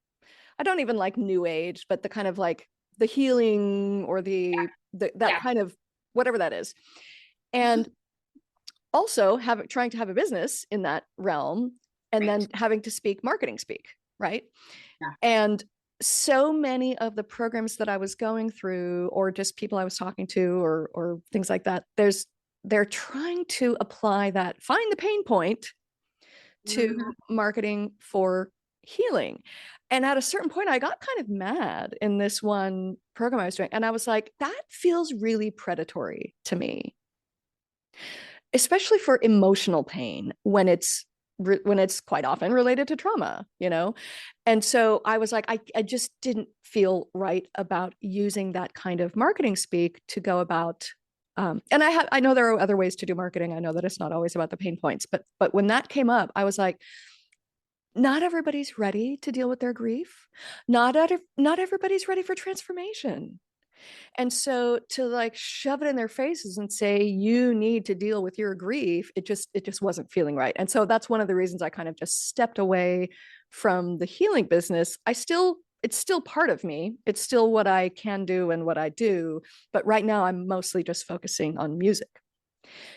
I don't even like new age, but the kind of like the healing or that kind of whatever that is. And also trying to have a business in that realm, and then having to speak marketing speak, right? And so many of the programs that I was going through, or just people I was talking to, or things like that, they're trying to apply that, find the pain point to marketing for healing. And at a certain point, I got kind of mad in this one program I was doing. And I was like, that feels really predatory to me, especially for emotional pain, when it's when it's quite often related to trauma, you know? And so I was like, I just didn't feel right about using that kind of marketing speak to go about. And I know there are other ways to do marketing. I know that it's not always about the pain points, but when that came up, I was like, not everybody's ready to deal with their grief. Not everybody's ready for transformation. And so to like shove it in their faces and say you need to deal with your grief, it just wasn't feeling right. And so that's one of the reasons I kind of just stepped away from the healing business. It's still part of me. It's still what I can do and what I do, but right now I'm mostly just focusing on music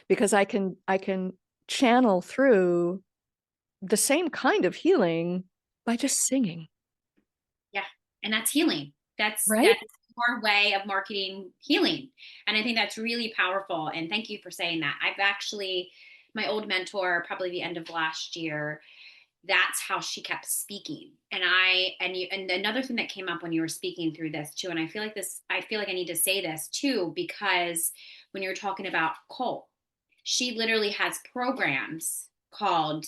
because I can channel through the same kind of healing by just singing. Yeah. And that's healing. Right? That's your way of marketing healing. And I think that's really powerful. And thank you for saying that. I've actually, my old mentor, probably the end of last year, that's how she kept speaking. And another thing that came up when you were speaking through this too, and I feel like I need to say this too, because when you're talking about cult, she literally has programs called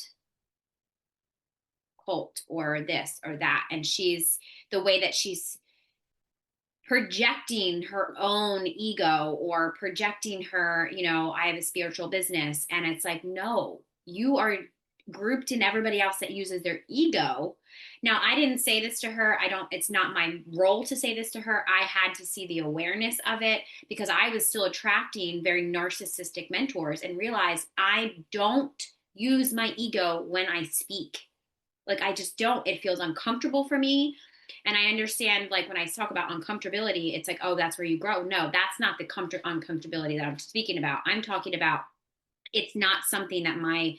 cult or this or that. And she's the way that she's projecting her own ego or projecting her, I have a spiritual business. And it's like, no, you are grouped in everybody else that uses their ego. Now, I didn't say this to her. It's not my role to say this to her. I had to see the awareness of it because I was still attracting very narcissistic mentors and realized I don't use my ego when I speak. Like, I just don't. It feels uncomfortable for me. And I understand, like, when I talk about uncomfortability, it's like, oh, that's where you grow. No, that's not the uncomfortability that I'm speaking about. I'm talking about it's not something that my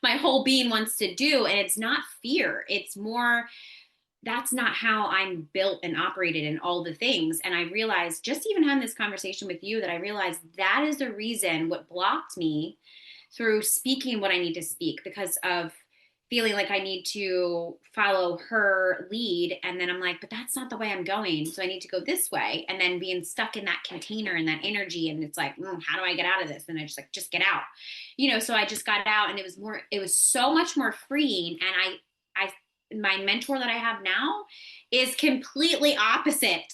my whole being wants to do. And it's not fear. It's more, that's not how I'm built and operated and all the things. And I realized just even having this conversation with you that I realized that is the reason what blocked me through speaking what I need to speak because of feeling like I need to follow her lead. And then I'm like, but that's not the way I'm going. So I need to go this way. And then being stuck in that container and that energy. And it's like, how do I get out of this? And I just get out, so I just got out and it was so much more freeing. And my mentor that I have now is completely opposite.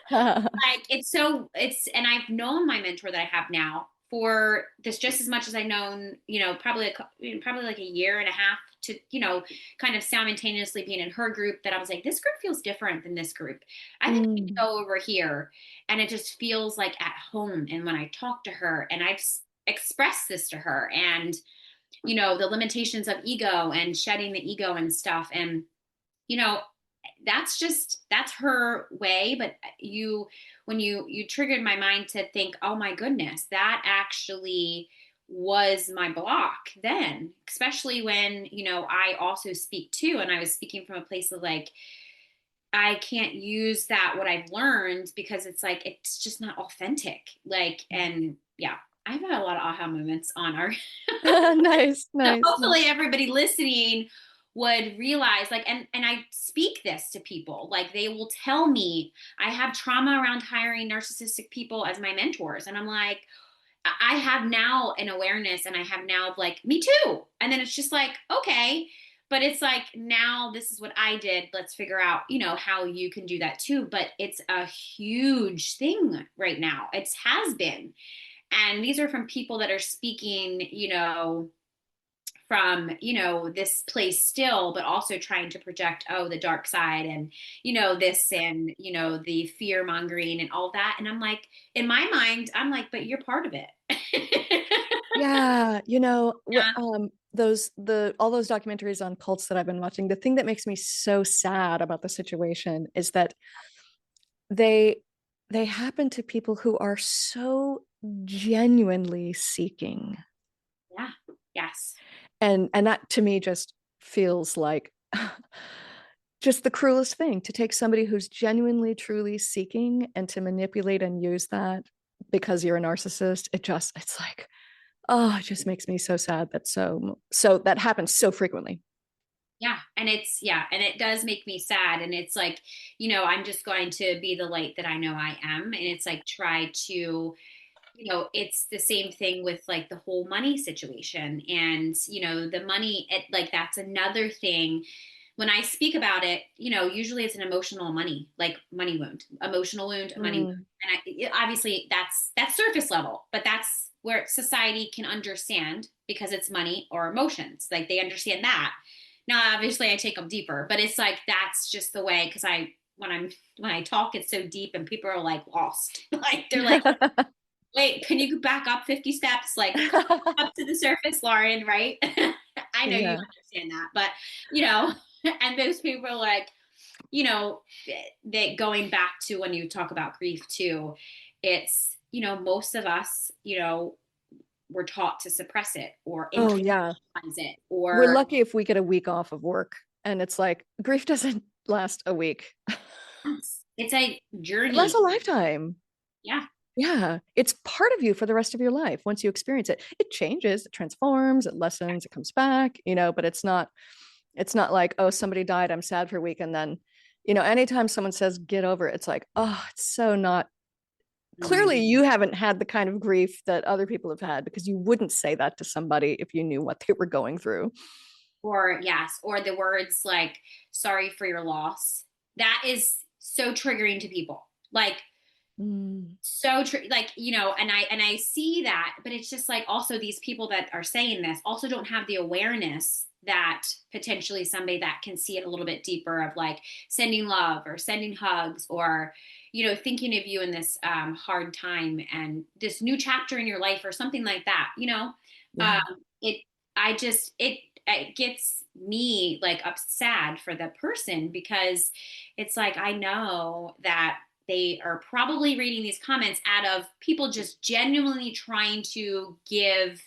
Like and I've known my mentor that I have now for this just as much as I've known, probably like a year and a half to, kind of simultaneously being in her group that I was like, this group feels different than this group. I think we can go over here. And it just feels like at home. And when I talk to her and I've expressed this to her and, the limitations of ego and shedding the ego and stuff. And, that's her way. But when you triggered my mind to think, oh my goodness, that actually was my block then, especially when, I also speak too. And I was speaking from a place of like, I can't use that, what I've learned, because it's like, it's just not authentic. Like, and yeah, I've had a lot of aha moments on our, Nice. so hopefully everybody listening would realize, like, and I speak this to people, like they will tell me I have trauma around hiring narcissistic people as my mentors. And I'm like, I have now an awareness and I have now like, me too. And then it's just like, okay, but it's like, now this is what I did. Let's figure out, how you can do that too. But it's a huge thing right now. It has been. And these are from people that are speaking, from, this place still, but also trying to project, oh, the dark side and, this and, the fear mongering and all that. And I'm like, in my mind, I'm like, but you're part of it. Yeah. Yeah. All those documentaries on cults that I've been watching, the thing that makes me so sad about the situation is that they happen to people who are so genuinely seeking. Yeah. Yes. And that to me just feels like just the cruelest thing, to take somebody who's genuinely truly seeking and to manipulate and use that because you're a narcissist. It's like, oh, it just makes me so sad that that happens so frequently. Yeah. And and it does make me sad. And it's like, I'm just going to be the light that I know I am. And it's like, try to, you know, it's the same thing with like the whole money situation. And, you know, the money, like that's another thing. When I speak about it, you know, usually it's an emotional money, like money wound, emotional wound, money wound. Mm. And obviously that's surface level, but that's where society can understand because it's money or emotions. Like they understand that. Now, obviously I take them deeper, but it's like, that's just the way. Cause when I talk, it's so deep and people are like lost. Like they're like, wait, can you back up 50 steps? Like up to the surface, Lauren, right? I know you Yeah. understand that, but you know, and those people are like, you know, that going back to when you talk about grief too, it's, you know, most of us, you know, we're taught to suppress it or Oh yeah. internalize it We're or lucky if we get a week off of work, and it's like grief doesn't last a week. it's a It lasts journey. a lifetime. Yeah. Yeah, it's part of you for the rest of your life. Once you experience it, it changes, it transforms, it lessens, it comes back, but it's not like, oh, somebody died, I'm sad for a week. And then, anytime someone says get over it, it's like, oh, it's so not clearly Mhm. you haven't had the kind of grief that other people have had, because you wouldn't say that to somebody if you knew what they were going through. Or yes, or the words like sorry for your loss. That is so triggering to people. Like Mm. so like, you know, and I see that, but it's just like also these people that are saying this also don't have the awareness that potentially somebody that can see it a little bit deeper of like sending love or sending hugs or, you know, thinking of you in this hard time and this new chapter in your life or something like that, you know. um Yeah. it I just it gets me like up sad for the person because it's like I know that they are probably reading these comments out of people just genuinely trying to give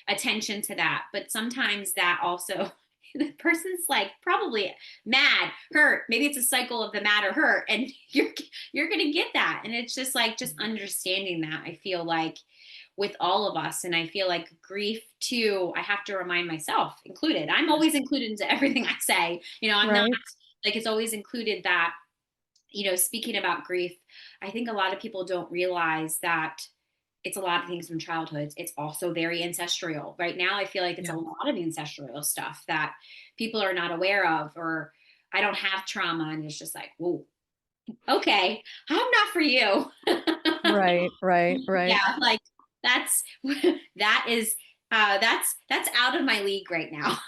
attention to that. But sometimes that also, the person's like probably mad, hurt. Maybe it's a cycle of the mad or hurt, and you're gonna get that. And it's just like just understanding that. I feel like with all of us, and I feel like grief too. I have to remind myself, included. I'm always included into everything I say. You know, I'm not Right. like it's always included that, you know, speaking about grief, I think a lot of people don't realize that it's a lot of things from childhoods. It's also very ancestral. Right now, I feel like it's a Yeah. lot of ancestral stuff that people are not aware of, or I don't have trauma. And it's just like, whoa, okay, I'm not for you. Right, right, right. Yeah, like that's that is that's out of my league right now.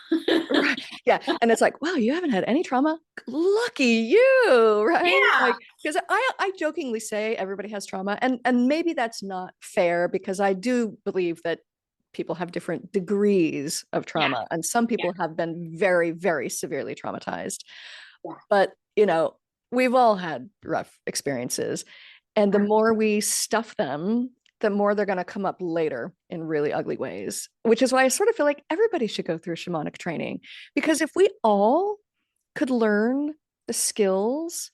Right. Yeah. And it's like, wow, you haven't had any trauma. Lucky you, right? Yeah, Like, because I jokingly say everybody has trauma, and maybe that's not fair, because I do believe that people have different degrees of yeah, trauma, and some yeah, people have been very, very severely traumatized. yeah. But, we've all had rough experiences. And the more we stuff them, the more they're going to come up later in really ugly ways, which is why I sort of feel like everybody should go through shamanic training. Because if we all could learn the skills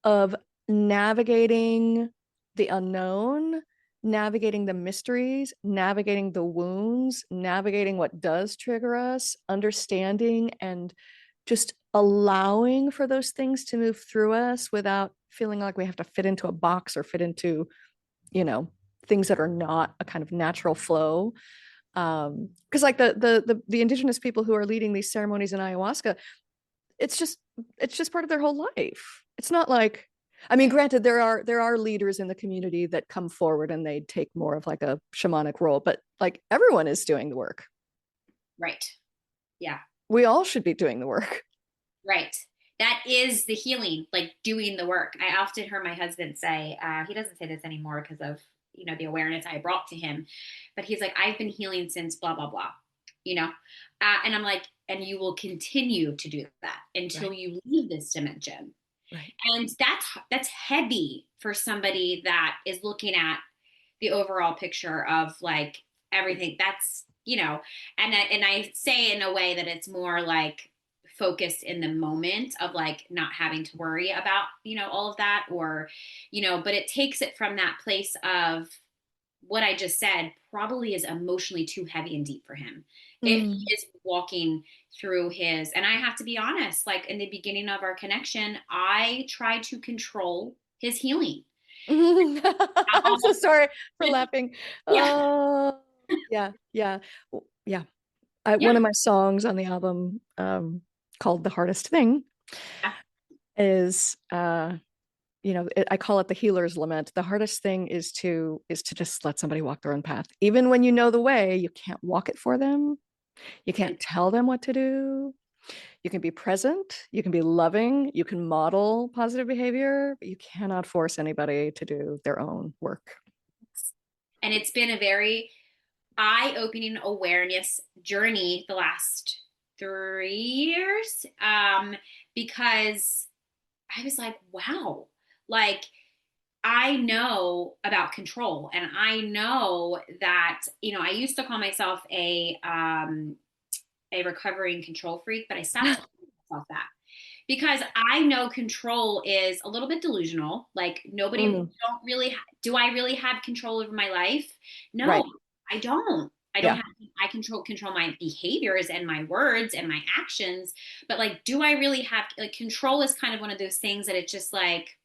of navigating the unknown, navigating the mysteries, navigating the wounds, navigating what does trigger us, understanding and just allowing for those things to move through us without feeling like we have to fit into a box or fit into, you know, things that are not a kind of natural flow. Because like the indigenous people who are leading these ceremonies in ayahuasca, it's just part of their whole life. It's not like, I mean, granted, there are leaders in the community that come forward and they take more of like a shamanic role, but like everyone is doing the work. Right. Yeah. We all should be doing the work. Right. That is the healing, like doing the work. I often heard my husband say, he doesn't say this anymore because of, you know, the awareness I brought to him, but he's like, I've been healing since blah, blah, blah, you know? And I'm like, and you will continue to do that until Right. you leave this dimension. Right. And that's heavy for somebody that is looking at the overall picture of like everything that's, you know, and I say in a way that it's more like focused in the moment of like not having to worry about, you know, all of that, or, you know, but it takes it from that place of what I just said probably is emotionally too heavy and deep for him. If he Mm. is walking through his, and I have to be honest, like in the beginning of our connection, I tried to control his healing. I'm so sorry for laughing. Yeah. Oh, yeah, yeah, yeah. Yeah. One of my songs on the album, called "The Hardest Thing," is, I call it the healer's lament. The hardest thing is to just let somebody walk their own path, even when you know the way. You can't walk it for them. You can't tell them what to do. You can be present, you can be loving, you can model positive behavior, but you cannot force anybody to do their own work. And it's been a very eye-opening awareness journey the last 3 years, because I was like, wow, like I know about control, and I know that, I used to call myself a recovering control freak, but I stopped calling myself that because I know control is a little bit delusional. Like nobody Mm, don't really do I really have control over my life? No, right. I don't. I don't Yeah. have I control my behaviors and my words and my actions, but like do I really have like control is kind of one of those things that it's just like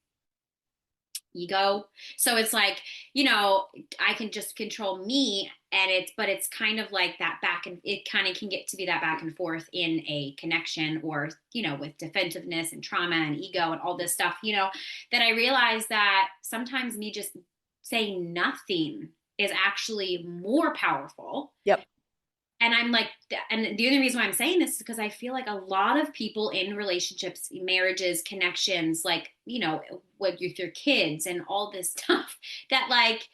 ego. So it's like, I can just control me, and it's kind of like that back, and it kind of can get to be that back and forth in a connection, or, with defensiveness and trauma and ego and all this stuff, that I realize that sometimes me just saying nothing is actually more powerful. Yep. And I'm like, and the only reason why I'm saying this is because I feel like a lot of people in relationships, marriages, connections, like, with your kids and all this stuff, that like,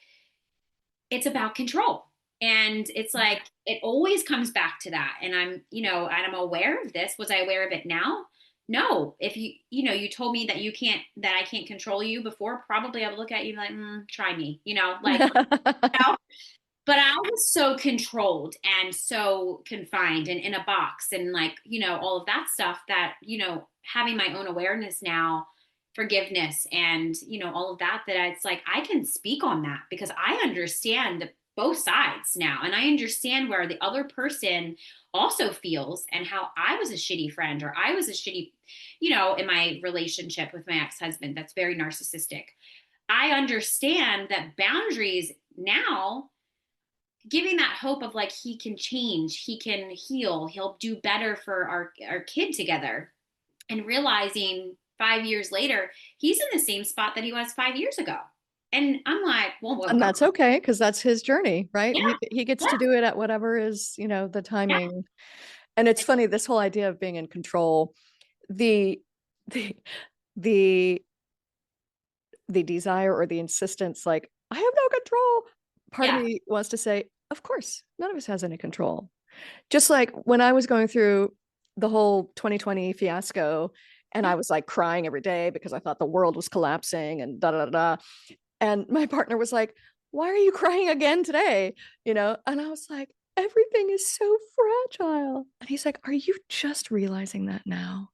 it's about control. And it's like, it always comes back to that. And and I'm aware of this. Was I aware of it now? No. If you told me that that I can't control you before, probably I would look at you like, try me, like, but I was so controlled and so confined and in a box, and like, all of that stuff that, having my own awareness now, forgiveness and, all of that, that it's like, I can speak on that because I understand both sides now. And I understand where the other person also feels, and how I was a shitty friend, or I was a shitty, in my relationship with my ex-husband, that's very narcissistic. I understand that boundaries now, giving that hope of like he can change, he can heal, he'll do better for our kid together, and realizing 5 years later he's in the same spot that he was 5 years ago, and I'm like, well, And God. that's okay, because that's his journey, right? Yeah, He gets yeah, to do it at whatever is, the yeah, timing. And it's funny, this whole idea of being in control, the the the the desire or the insistence, like, I have no control. Part of yeah, me wants to say, of course, none of us has any control. Just like when I was going through the whole 2020 fiasco, and yeah. I was like crying every day because I thought the world was collapsing and da da da da. And my partner was like, "Why are you crying again today?" And I was like, "Everything is so fragile." And he's like, "Are you just realizing that now?"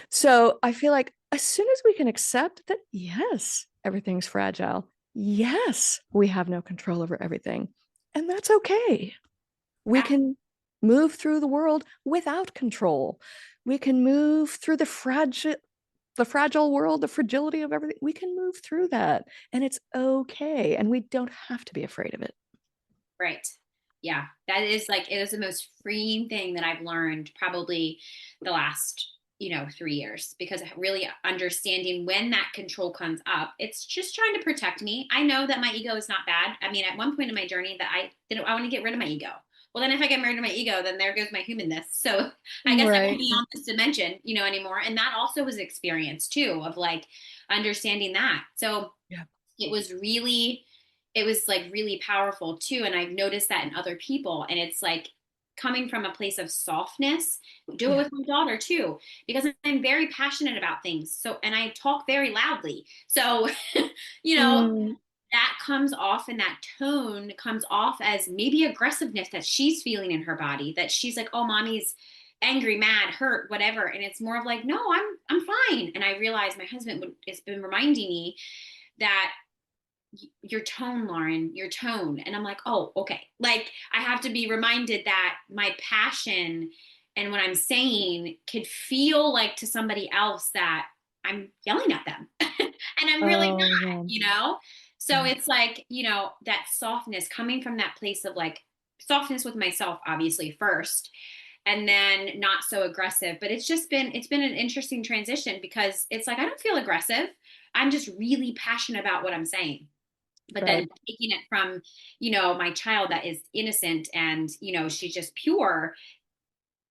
So I feel like as soon as we can accept that, yes, everything's fragile. Yes, we have no control over everything. And that's okay. We Yeah. can move through the world without control. We can move through the fragile world, the fragility of everything. We can move through that, and it's okay. And we don't have to be afraid of it. Right. Yeah. That is like, it is the most freeing thing that I've learned probably the last, 3 years, because really understanding when that control comes up, it's just trying to protect me. I know that my ego is not bad. I mean, at one point in my journey that I want to get rid of my ego. Well, then if I get rid of my ego, then there goes my humanness. So I guess I won't Right. be on this dimension, anymore. And that also was experience too, of like understanding that. So Yeah. it was really, it was like really powerful too, and I've noticed that in other people, and it's like coming from a place of softness. Do it Yeah. with my daughter too, because I'm very passionate about things, so, and I talk very loudly, so you know Mm, that comes off, and that tone comes off as maybe aggressiveness that she's feeling in her body, that she's like, oh, mommy's angry, mad, hurt, whatever, and it's more of like, no, I'm fine. And I realize my husband has been reminding me that your tone, Lauren, your tone. And I'm like, oh, okay. Like I have to be reminded that my passion and what I'm saying could feel like to somebody else that I'm yelling at them. and I'm really not, yeah. you know? So it's like, that softness coming from that place of like softness with myself, obviously first, and then not so aggressive. But it's been an interesting transition because it's like, I don't feel aggressive. I'm just really passionate about what I'm saying. But Right. then taking it from, my child that is innocent and, she's just pure,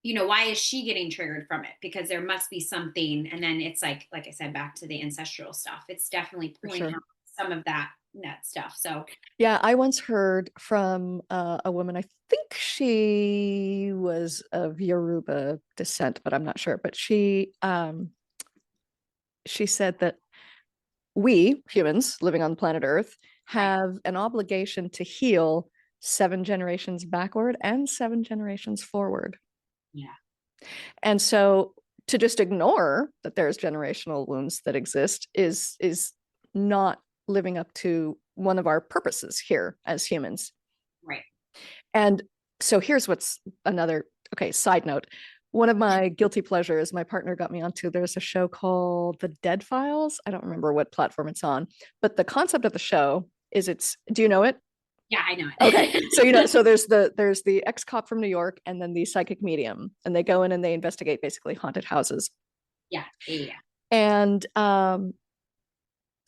why is she getting triggered from it? Because there must be something. And then it's like I said, back to the ancestral stuff. It's definitely For pulling sure. out some of that stuff. So Yeah, I once heard from a woman, I think she was of Yoruba descent, but I'm not sure. But she said that we humans living on planet Earth right. have an obligation to heal 7 generations backward and 7 generations forward. Yeah. And so to just ignore that there's generational wounds that exist is not living up to one of our purposes here as humans. Right. And so here's what's another, okay, side note. One of my guilty pleasures, my partner got me onto, there's a show called The Dead Files. I don't remember what platform it's on, but the concept of the show is do you know it? Yeah, I know Okay. it. So there's the ex-cop from New York and then the psychic medium, and they go in and they investigate basically haunted houses. Yeah. Yeah. And oh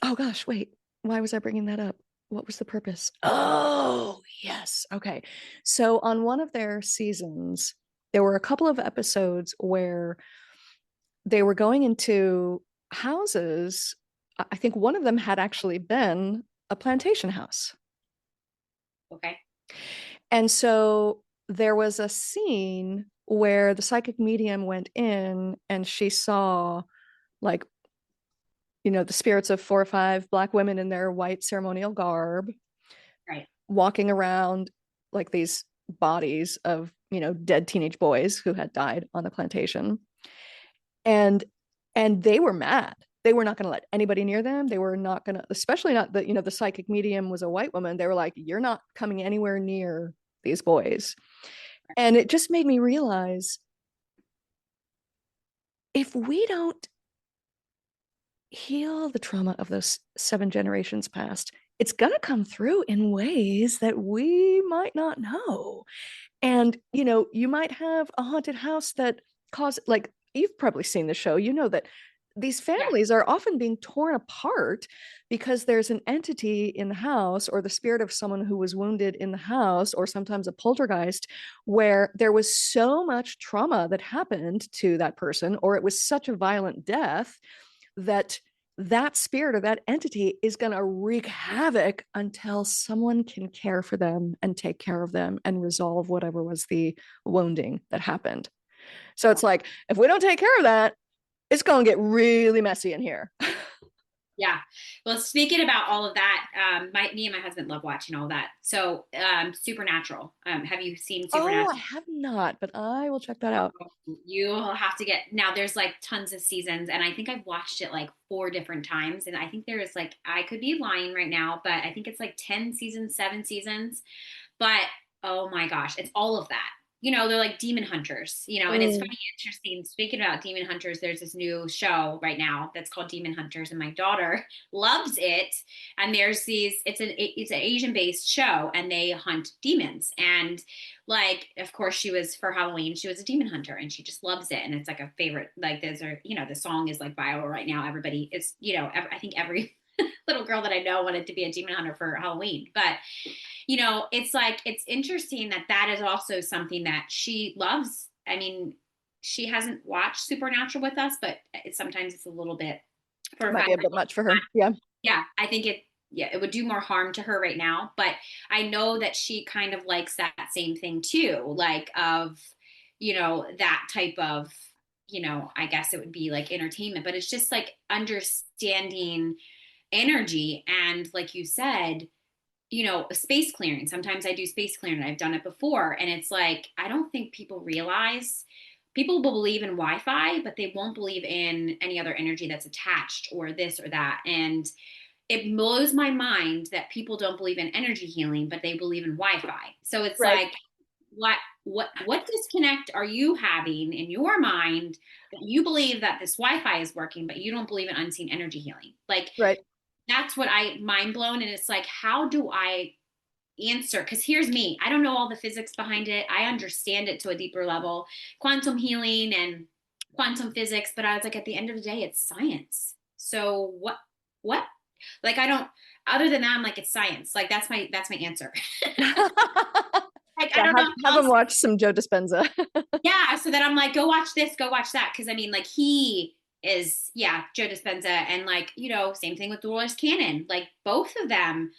gosh, wait, why was I bringing that up? What was the purpose? Oh, yes. Okay. So on one of their seasons, there were a couple of episodes where they were going into houses. I think one of them had actually been a plantation house. Okay. And so there was a scene where the psychic medium went in and she saw, like, the spirits of 4 or 5 Black women in their white ceremonial garb Right. walking around like these bodies of, dead teenage boys who had died on the plantation. And they were mad. They were not going to let anybody near them. They were not going to, especially not the, the psychic medium was a white woman. They were like, you're not coming anywhere near these boys. And it just made me realize, if we don't heal the trauma of those 7 generations past, it's going to come through in ways that we might not know. And, you might have a haunted house that like, you've probably seen the show, that these Yeah. families are often being torn apart because there's an entity in the house or the spirit of someone who was wounded in the house, or sometimes a poltergeist, where there was so much trauma that happened to that person, or it was such a violent death that that spirit or that entity is going to wreak havoc until someone can care for them and take care of them and resolve whatever was the wounding that happened. So it's like, if we don't take care of that, it's going to get really messy in here. Yeah. Well, speaking about all of that, me and my husband love watching all that. So, Supernatural. Have you seen Oh, Supernatural? I have not, but I will check that out. You'll have to now there's like tons of seasons, and I think I've watched it like 4 different times. And I think there is like, I could be lying right now, but I think it's like 10 seasons, 7 seasons. But oh my gosh, it's all of that. They're like demon hunters, and it's funny, interesting. Speaking about demon hunters, there's this new show right now that's called Demon Hunters, and my daughter loves it. And there's it's an Asian based show, and they hunt demons. And like, of course, for Halloween, she was a demon hunter, and she just loves it. And it's like a favorite, like, the song is like viral right now. Everybody is, I think every little girl that I know wanted to be a demon hunter for Halloween. But it's like, it's interesting that is also something that she loves. I mean, she hasn't watched Supernatural with us, but sometimes it's a little bit for Might be a bit much for her. Yeah. Yeah, I think it would do more harm to her right now. But I know that she kind of likes that same thing too, like of, that type of, I guess it would be like entertainment, but it's just like understanding energy. And like you said, space clearing. Sometimes I do space clearing. I've done it before. And it's like, I don't think people will believe in Wi-Fi, but they won't believe in any other energy that's attached or this or that. And it blows my mind that people don't believe in energy healing, but they believe in Wi-Fi. So it's Right. like, what disconnect are you having in your mind that you believe that this Wi-Fi is working, but you don't believe in unseen energy healing? Like, Right. that's what I mind blown. And it's like, how do I answer? Because here's me. I don't know all the physics behind it. I understand it to a deeper level, quantum healing and quantum physics. But I was like, at the end of the day, it's science. So what? Like, I don't, other than that, I'm like, it's science. Like, that's my answer. Like, I Yeah, don't know have how them else. watch some Joe Dispenza. Yeah. So then I'm like, go watch this, go watch that. Cause I mean, like, he is, yeah, Joe Dispenza. And like, same thing with Dolores Cannon. Like, both of them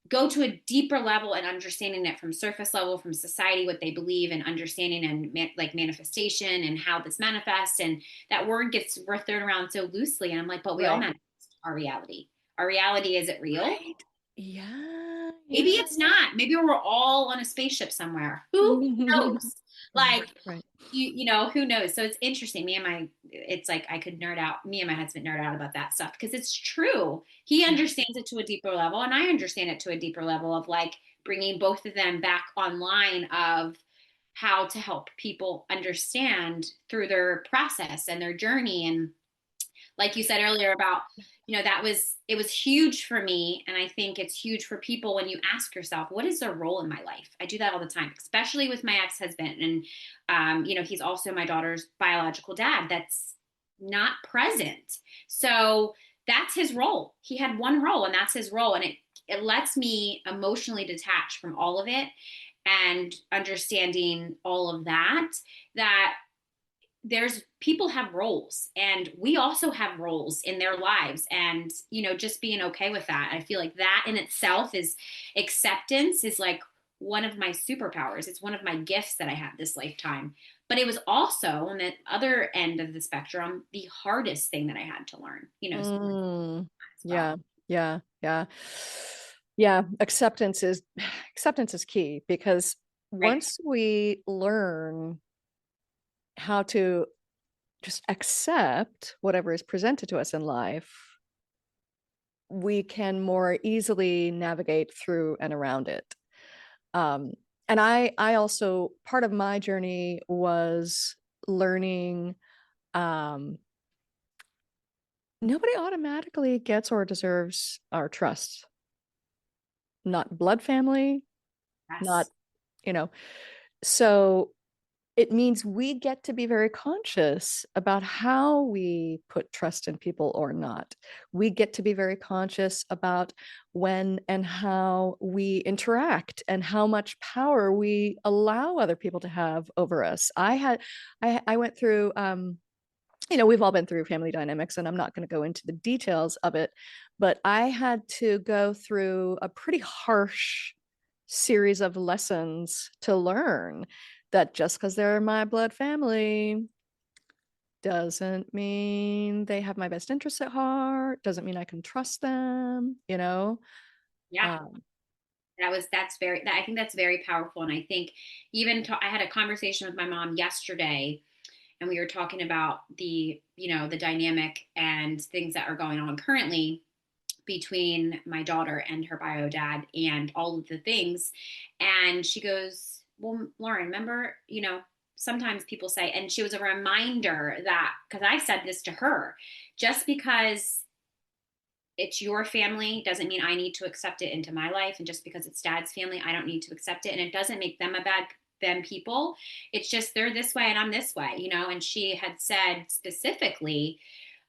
go to a deeper level and understanding it from surface level, from society, what they believe, and understanding and like manifestation and how this manifests. And that word we're thrown around so loosely. And I'm like, but we all Right. manifest our reality. Our reality, is it real? Right. Yeah. Maybe Yeah. it's not. Maybe we're all on a spaceship somewhere. Who knows? Right. Like, Right. who knows? So it's interesting. It's like I could nerd out. Me and my husband nerd out about that stuff because it's true. He Yeah. understands it to a deeper level, and I understand it to a deeper level of like bringing both of them back online of how to help people understand through their process and their journey. And like you said earlier about, it was huge for me. And I think it's huge for people when you ask yourself, what is their role in my life? I do that all the time, especially with my ex-husband. And, he's also my daughter's biological dad that's not present. So that's his role. He had one role and that's his role. And it lets me emotionally detach from all of it and understanding all of that there's people have roles and we also have roles in their lives, and just being okay with that. I feel like that in itself is acceptance is like one of my superpowers. It's one of my gifts that I had this lifetime, but it was also on the other end of the spectrum the hardest thing that I had to learn, as well. Yeah. Yeah. Yeah. Yeah. Acceptance is key because Right. once we learn how to just accept whatever is presented to us in life, we can more easily navigate through and around it. Um, and I also, part of my journey was learning, um, nobody automatically gets or deserves our trust. Not blood family, not, Yes. you know, so it means we get to be very conscious about how we put trust in people or not. We get to be very conscious about when and how we interact and how much power we allow other people to have over us. I went through, we've all been through family dynamics, and I'm not going to go into the details of it, but I had to go through a pretty harsh series of lessons to learn that just because they're my blood family doesn't mean they have my best interests at heart, doesn't mean I can trust them, Yeah. Um, I think that's very powerful. And I think I had a conversation with my mom yesterday, and we were talking about the dynamic and things that are going on currently between my daughter and her bio dad and all of the things. And she goes, well, Lauren, remember, sometimes people say, and she was a reminder that, because I said this to her, just because it's your family doesn't mean I need to accept it into my life. And just because it's dad's family, I don't need to accept it. And it doesn't make them them people. It's just they're this way and I'm this way, And she had said specifically,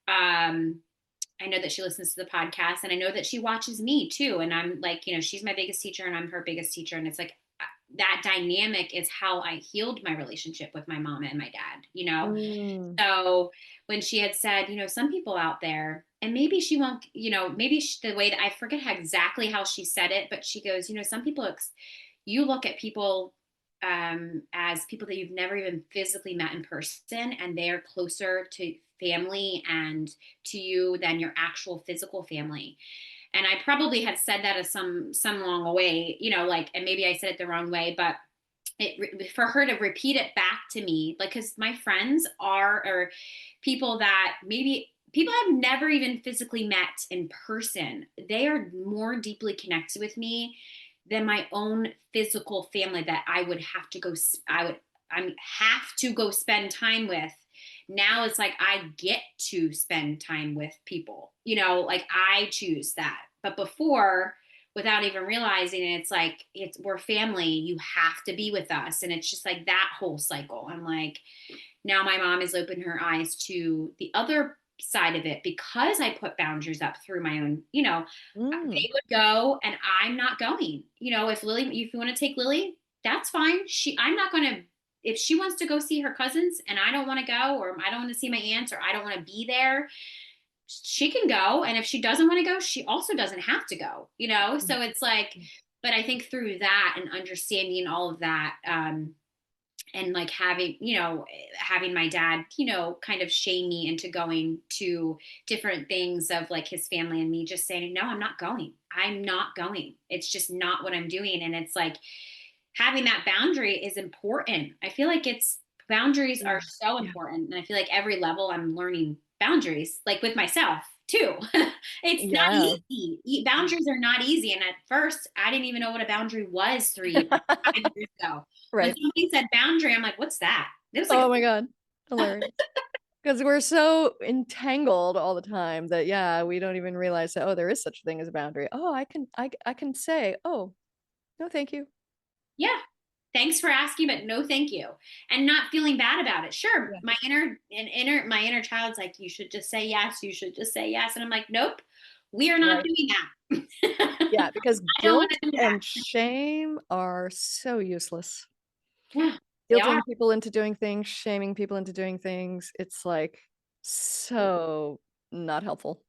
I know that she listens to the podcast and I know that she watches me too. And I'm like, she's my biggest teacher and I'm her biggest teacher. And it's like that dynamic is how I healed my relationship with my mom and my dad. mm, So when she had said, some people out there, and maybe she won't, the way that I forget exactly how she said it, but she goes, some people, you look at people as people that you've never even physically met in person, and they're closer to family and to you than your actual physical family. And I probably had said that as some long way, and maybe I said it the wrong way, but for her to repeat it back to me, like, because my friends or people that maybe people I've never even physically met in person, they are more deeply connected with me than my own physical family that I have to go spend time with Now it's like I get to spend time with people, you know, like I choose that. But before, without even realizing it, it's like we're family. You have to be with us. And it's just like that whole cycle. I'm like, now my mom has opened her eyes to the other side of it because I put boundaries up through my own, you know, Mm. they would go and I'm not going. You know, if you want to take Lily, that's fine. I'm not going to, if she wants to go see her cousins and I don't want to go, or I don't want to see my aunts, or I don't want to be there, she can go. And if she doesn't want to go, she also doesn't have to go, you know? So it's like, but I think through that and understanding all of that, and like having, you know, having my dad, you know, kind of shame me into going to different things of like his family, and me just saying, no, I'm not going. I'm not going. It's just not what I'm doing. And it's like having that boundary is important. I feel like boundaries are so Yeah. important. And I feel like every level I'm learning boundaries, like with myself too. It's not Yeah. easy. Boundaries are not easy. And at first, I didn't even know what a boundary was 5 years ago. When Right. somebody said boundary, I'm like, what's that? It was like, Oh my God. Hilarious. Because we're so entangled all the time that, yeah, we don't even realize that, oh, there is such a thing as a boundary. Oh, I can say, oh, no, thank you. yeah, thanks for asking, but no, thank you. And not feeling bad about it. Sure. Yeah. My inner child's like, you should just say yes. You should just say yes. And I'm like, nope, we are not Right. doing that. Yeah, because I don't want guilt to do that. and shame are so useless. Yeah, they are. Guilting people into doing things, shaming people into doing things, it's like so not helpful.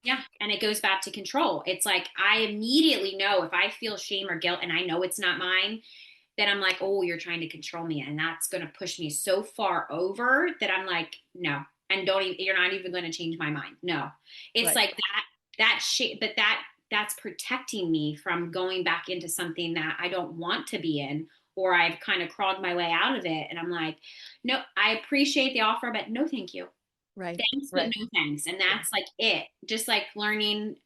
Yeah. And it goes back to control. It's like, I immediately know if I feel shame or guilt and I know it's not mine, then I'm like, oh, you're trying to control me. And that's going to push me so far over that I'm like, no. And don't even, you're not even going to change my mind. No. It's Right. like that shit, but that's protecting me from going back into something that I don't want to be in, or I've kind of crawled my way out of it. And I'm like, no, I appreciate the offer, but no, thank you. Right. Thanks, but Right. no thanks. And Yeah. that's like it. Just like learning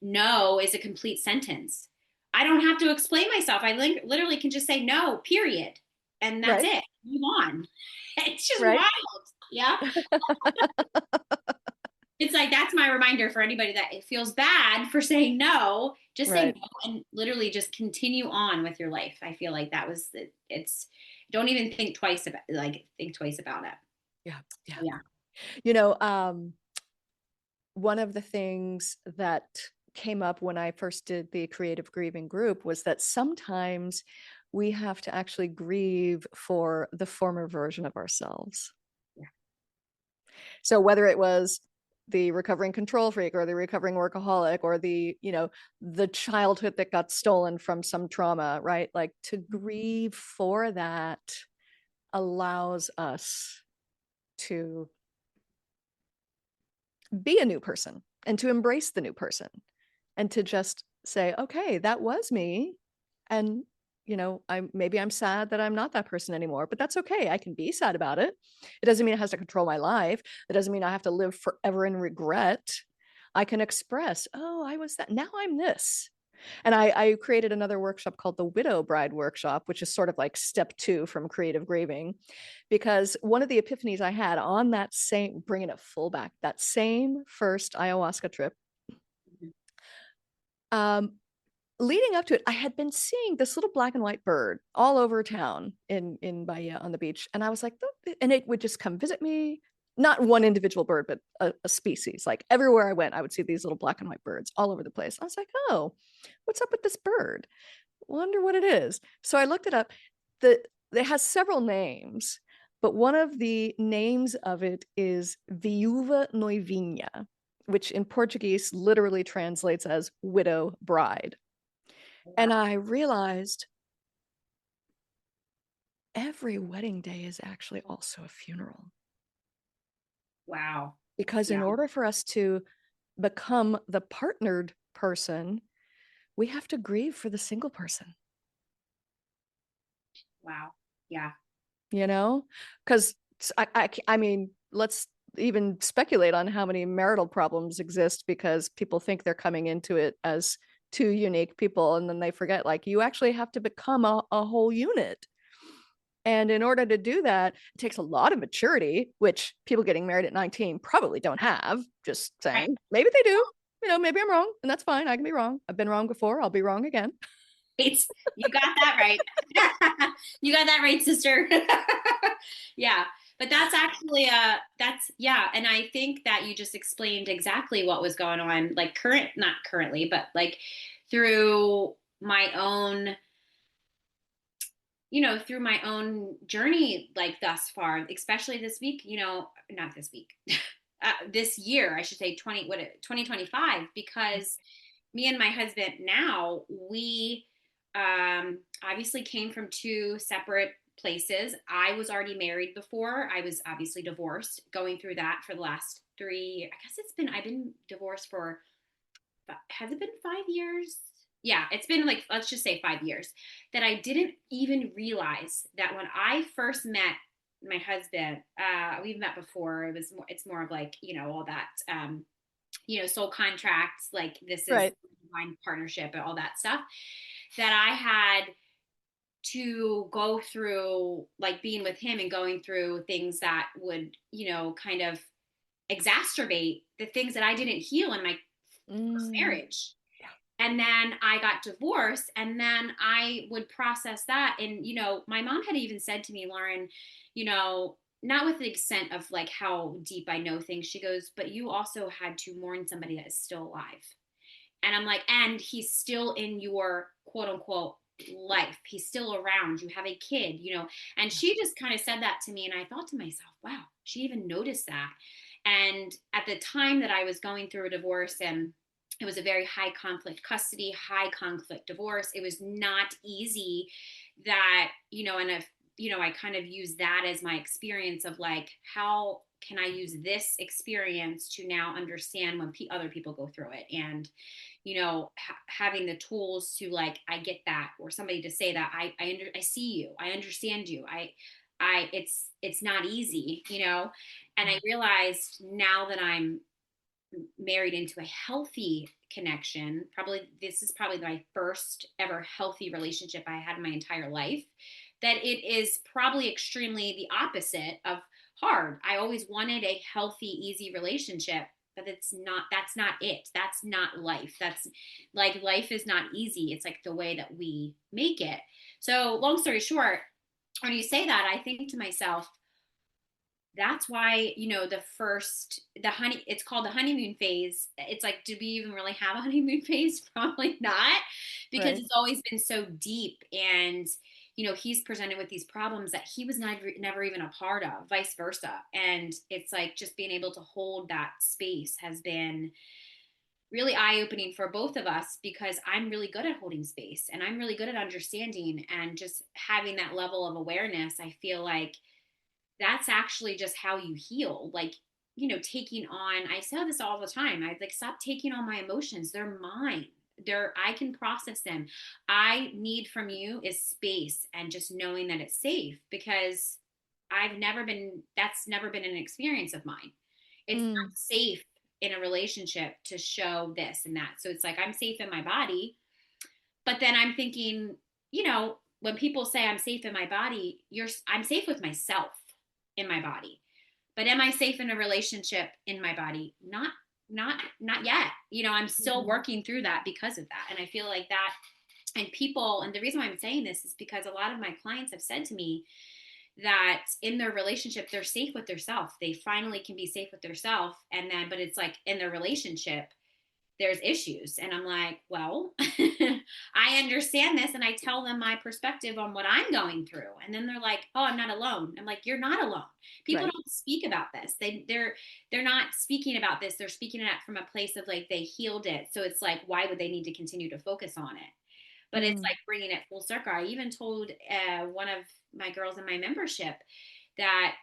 no is a complete sentence. I don't have to explain myself. I literally can just say no, period. And that's Right. it. Move on. It's just Right. wild. Yeah. It's like that's my reminder for anybody that it feels bad for saying no. Just say Right. no and literally just continue on with your life. I feel like that was it's don't even think twice about it. Yeah. Yeah. Yeah. You know, one of the things that came up when I first did the creative grieving group was that sometimes we have to actually grieve for the former version of ourselves. Yeah. So whether it was the recovering control freak or the recovering workaholic or the, you know, the childhood that got stolen from some trauma, right? Like to grieve for that allows us to be a new person and to embrace the new person and to just say, okay, that was me. And, you know, I'm sad that I'm not that person anymore, but that's okay. I can be sad about it. It doesn't mean it has to control my life. It doesn't mean I have to live forever in regret. I can express, oh, I was that. Now I'm this. And I created another workshop called the Widow Bride Workshop, which is sort of like step 2 from creative grieving, because one of the epiphanies I had on that same, bringing it full back, that same first ayahuasca trip, leading up to it, I had been seeing this little black and white bird all over town in Bahia on the beach. And I was like, and it would just come visit me. Not one individual bird, but a species. Like everywhere I went, I would see these little black and white birds all over the place. I was like, oh, what's up with this bird? Wonder what it is. So I looked it up. It has several names, but one of the names of it is Viúva Noivinha, which in Portuguese literally translates as widow bride. And I realized every wedding day is actually also a funeral. Wow. Because Yeah. in order for us to become the partnered person, we have to grieve for the single person. Wow. Yeah. You know, because I mean, let's even speculate on how many marital problems exist because people think they're coming into it as two unique people, and then they forget, like, you actually have to become a whole unit. And in order to do that, it takes a lot of maturity, which people getting married at 19 probably don't have. Just Right. saying. Maybe they do. Maybe I'm wrong, and that's fine. I can be wrong. I've been wrong before. I'll be wrong again. You got that right. You got that right, sister. Yeah. But that's actually yeah. And I think that you just explained exactly what was going on, like not currently, but like through my own, through my own journey, like thus far, especially this week, not this week, this year, I should say 2025, because me and my husband now, we obviously came from two separate places. I was already married before. I was obviously divorced, going through that for the last I've been divorced for, has it been 5 years? Yeah, it's been like, let's just say 5 years, that I didn't even realize that when I first met my husband, we've met before. It's more of like, all that, soul contracts, like this is Right. divine partnership and all that stuff, that I had to go through, like being with him and going through things that would, kind of exacerbate the things that I didn't heal in my first marriage. And then I got divorced, and then I would process that. And, my mom had even said to me, Lauren, not with the extent of like how deep I know things. She goes, but you also had to mourn somebody that is still alive. And I'm like, and he's still in your quote unquote life. He's still around. You have a kid, and she just kind of said that to me. And I thought to myself, wow, she even noticed that. And at the time that I was going through a divorce, and it was a very high conflict custody, high conflict divorce. It was not easy that, and if, I kind of use that as my experience of like, how can I use this experience to now understand when other people go through it? And, having the tools to like, I get that, or somebody to say that I see you, I understand you. It's not easy, and I realized now that I'm married into a healthy connection, this is probably my first ever healthy relationship I had in my entire life, that it is probably extremely the opposite of hard. I always wanted a healthy, easy relationship, but that's not it. That's not life. That's like, life is not easy. It's like the way that we make it. So long story short, when you say that, I think to myself, that's why, it's called the honeymoon phase. It's like, do we even really have a honeymoon phase? Probably not, because Right. it's always been so deep. And, he's presented with these problems that he was never even a part of, vice versa. And it's like, just being able to hold that space has been really eye-opening for both of us, because I'm really good at holding space, and I'm really good at understanding, and just having that level of awareness. I feel like that's actually just how you heal. Like, taking on, I say this all the time. I like, stop taking on my emotions. They're mine. I can process them. I need from you is space, and just knowing that it's safe, because that's never been an experience of mine. It's not safe in a relationship to show this and that. So it's like, I'm safe in my body, but then I'm thinking, when people say I'm safe in my body, I'm safe with myself in my body. But am I safe in a relationship in my body? Not yet. I'm still working through that because of that. And I feel like that, and the reason why I'm saying this is because a lot of my clients have said to me that in their relationship, they're safe with themselves. They finally can be safe with themselves. But it's like in their relationship, there's issues. And I'm like, well, I understand this. And I tell them my perspective on what I'm going through. And then they're like, oh, I'm not alone. I'm like, you're not alone. People don't speak about this. They're not speaking about this. They're speaking it from a place of like, they healed it. So it's like, why would they need to continue to focus on it? But it's like bringing it full circle. I even told one of my girls in my membership that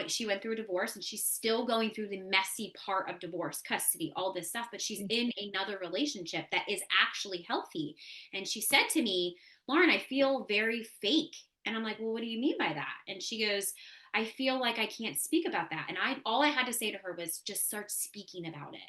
she went through a divorce, and she's still going through the messy part of divorce, custody, all this stuff, but she's in another relationship that is actually healthy. And she said to me, Lauren, I feel very fake. And I'm like, well, what do you mean by that? And she goes, I feel like I can't speak about that. And all I had to say to her was just start speaking about it.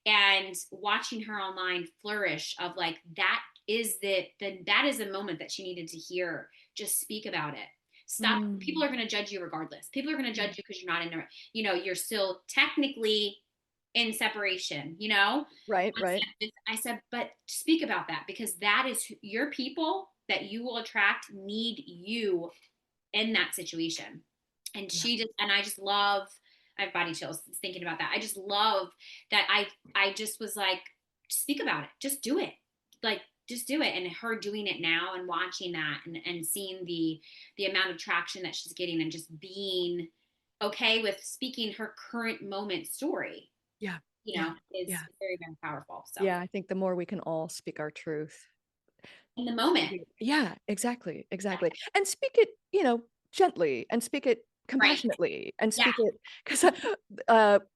And watching her online flourish of like that is that is a moment that she needed to hear. Just speak about it. Stop. People are going to judge you regardless. People are going to judge you because you're not in a, you're still technically in separation, Right. Right. I said, but speak about that, because that is your people that you will attract need you in that situation. And I just love, I have body chills thinking about that. I just love that I just was like, speak about it. Just do it. Like, just do it. And her doing it now and watching that and seeing the amount of traction that she's getting and just being okay with speaking her current moment story, Yeah. is very, very powerful. So yeah, I think the more we can all speak our truth in the moment. Yeah, exactly. And speak it, gently, and speak it Right. compassionately, and Yeah. speak it because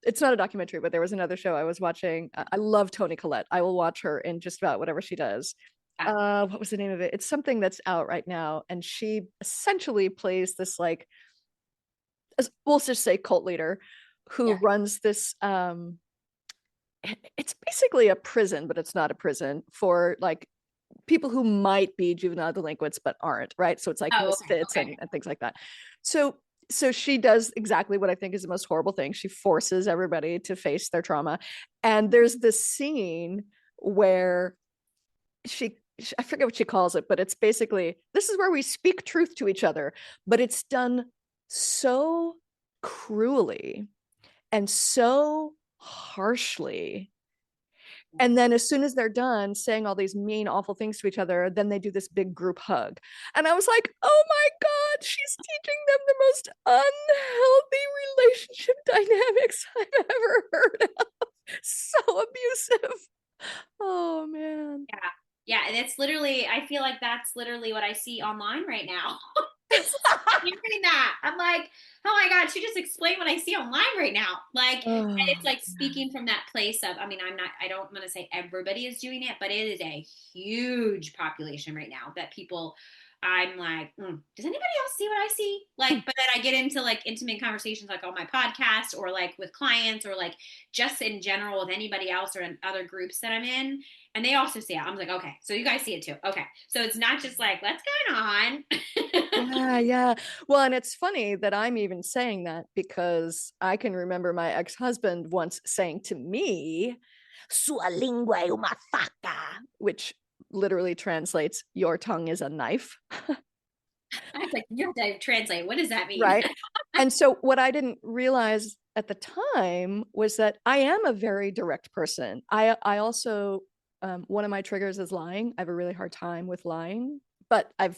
it's not a documentary, but there was another show I was watching. I love Toni Collette. I will watch her in just about whatever she does. Yeah. What was the name of it? It's something that's out right now, and she essentially plays this, like, we'll just say, cult leader who runs this. It's basically a prison, but it's not a prison for, like, people who might be juvenile delinquents but aren't, right? So it's like misfits and things like that. So she does exactly what I think is the most horrible thing. She forces everybody to face their trauma. And there's this scene where I forget what she calls it, but it's basically, this is where we speak truth to each other, but it's done so cruelly and so harshly. And then as soon as they're done saying all these mean, awful things to each other, then they do this big group hug. And I was like, oh my God, she's teaching them the most unhealthy relationship dynamics I've ever heard of. So abusive. Oh man. Yeah. Yeah. And it's literally, I feel like that's literally what I see online right now. Hearing that, I'm like, oh my God, she just explained what I see online right now. Like, and it's like speaking from that place of, I don't want to say everybody is doing it, but it is a huge population right now that people, I'm like, does anybody else see what I see? Like, but then I get into like intimate conversations, like on my podcast or like with clients or like just in general with anybody else or in other groups that I'm in. And they also see it. I'm like, okay, so you guys see it too. Okay. So it's not just like, what's going on? Yeah. Well, and it's funny that I'm even saying that because I can remember my ex-husband once saying to me, "Sua lingua è una faca," which literally translates, "Your tongue is a knife." I was like, you have to translate. What does that mean? Right. And so what I didn't realize at the time was that I am a very direct person. I also, one of my triggers is lying. I have a really hard time with lying, but I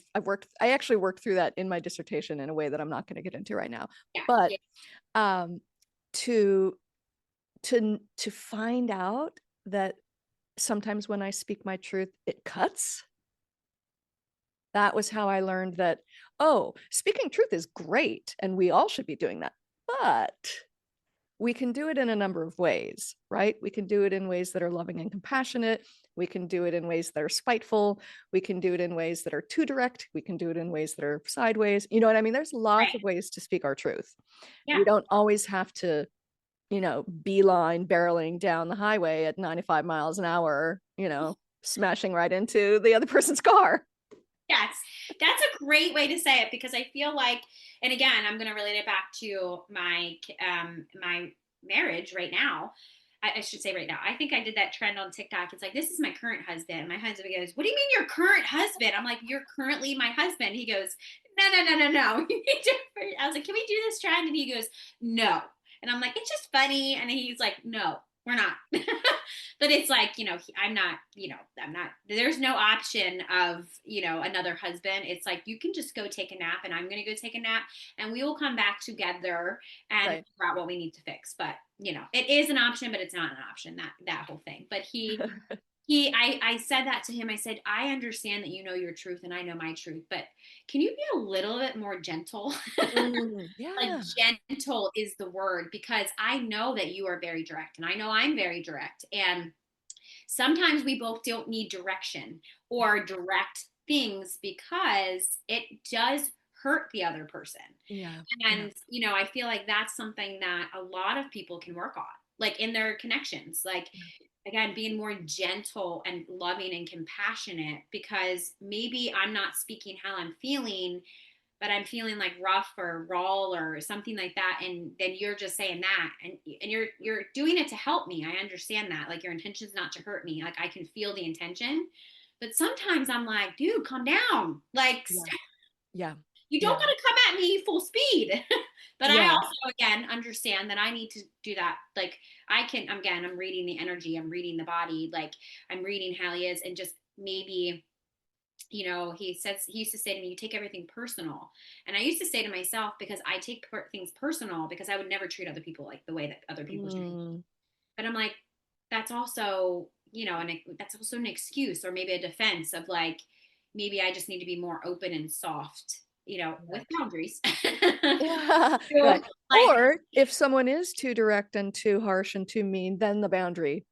actually worked through that in my dissertation in a way that I'm not going to get into right now. Yeah. But to find out that sometimes when I speak my truth, it cuts. That was how I learned that, oh, speaking truth is great, and we all should be doing that. But we can do it in a number of ways, right? We can do it in ways that are loving and compassionate. We can do it in ways that are spiteful. We can do it in ways that are too direct. We can do it in ways that are sideways. You know what I mean? There's lots of ways to speak our truth. Yeah. We don't always have to, beeline barreling down the highway at 95 miles an hour, smashing right into the other person's car. Yes, that's a great way to say it, because I feel like, and again, I'm going to relate it back to my my marriage right now. I should say right now. I think I did that trend on TikTok. It's like, this is my current husband. My husband goes, what do you mean your current husband? I'm like, you're currently my husband. He goes, no. I was like, can we do this trend? And he goes, no. And I'm like, it's just funny. And he's like, no, we're not. But it's like, I'm not, there's no option of, another husband. It's like, you can just go take a nap and I'm going to go take a nap and we will come back together and figure out what we need to fix. But, it is an option, but it's not an option, that whole thing. But I said that to him. I said, I understand that you know your truth and I know my truth, but can you be a little bit more gentle? Yeah. Like, gentle is the word, because I know that you are very direct and I know I'm very direct. And sometimes we both don't need direction or direct things because it does hurt the other person. Yeah. And, I feel like that's something that a lot of people can work on, like in their connections. Like, again, being more gentle and loving and compassionate, because maybe I'm not speaking how I'm feeling, but I'm feeling like rough or raw or something like that. And then you're just saying that, and you're doing it to help me. I understand that. Like, your intention is not to hurt me. Like, I can feel the intention. But sometimes I'm like, dude, calm down. Like, Yeah. Yeah. you don't Yeah. got to come at me full speed. But I Yeah. also, again, understand that I need to do that. Like, I'm reading the energy, I'm reading the body, like, I'm reading how he is. And just maybe, he used to say to me, you take everything personal. And I used to say to myself, because I take things personal, because I would never treat other people like the way that other people treat me. Mm, But I'm like, that's also, that's also an excuse, or maybe a defense of, like, maybe I just need to be more open and soft, with right. boundaries. Yeah, So, right. like, Or if someone is too direct and too harsh and too mean, then the boundary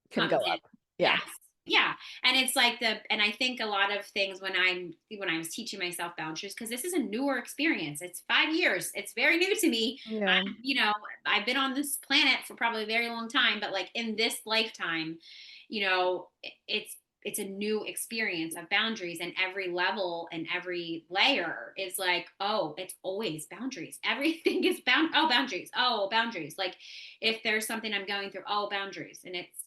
can go comes in. up. Yeah. Yes. Yeah. And it's like and I think a lot of things when I was teaching myself boundaries, because this is a newer experience. It's 5 years. It's very new to me. Yeah. I've been on this planet for probably a very long time, but, like, in this lifetime, it's a new experience of boundaries, and every level and every layer is like, oh, it's always boundaries. Everything is boundaries. Oh, boundaries. Like, if there's something I'm going through, oh, boundaries. And it's,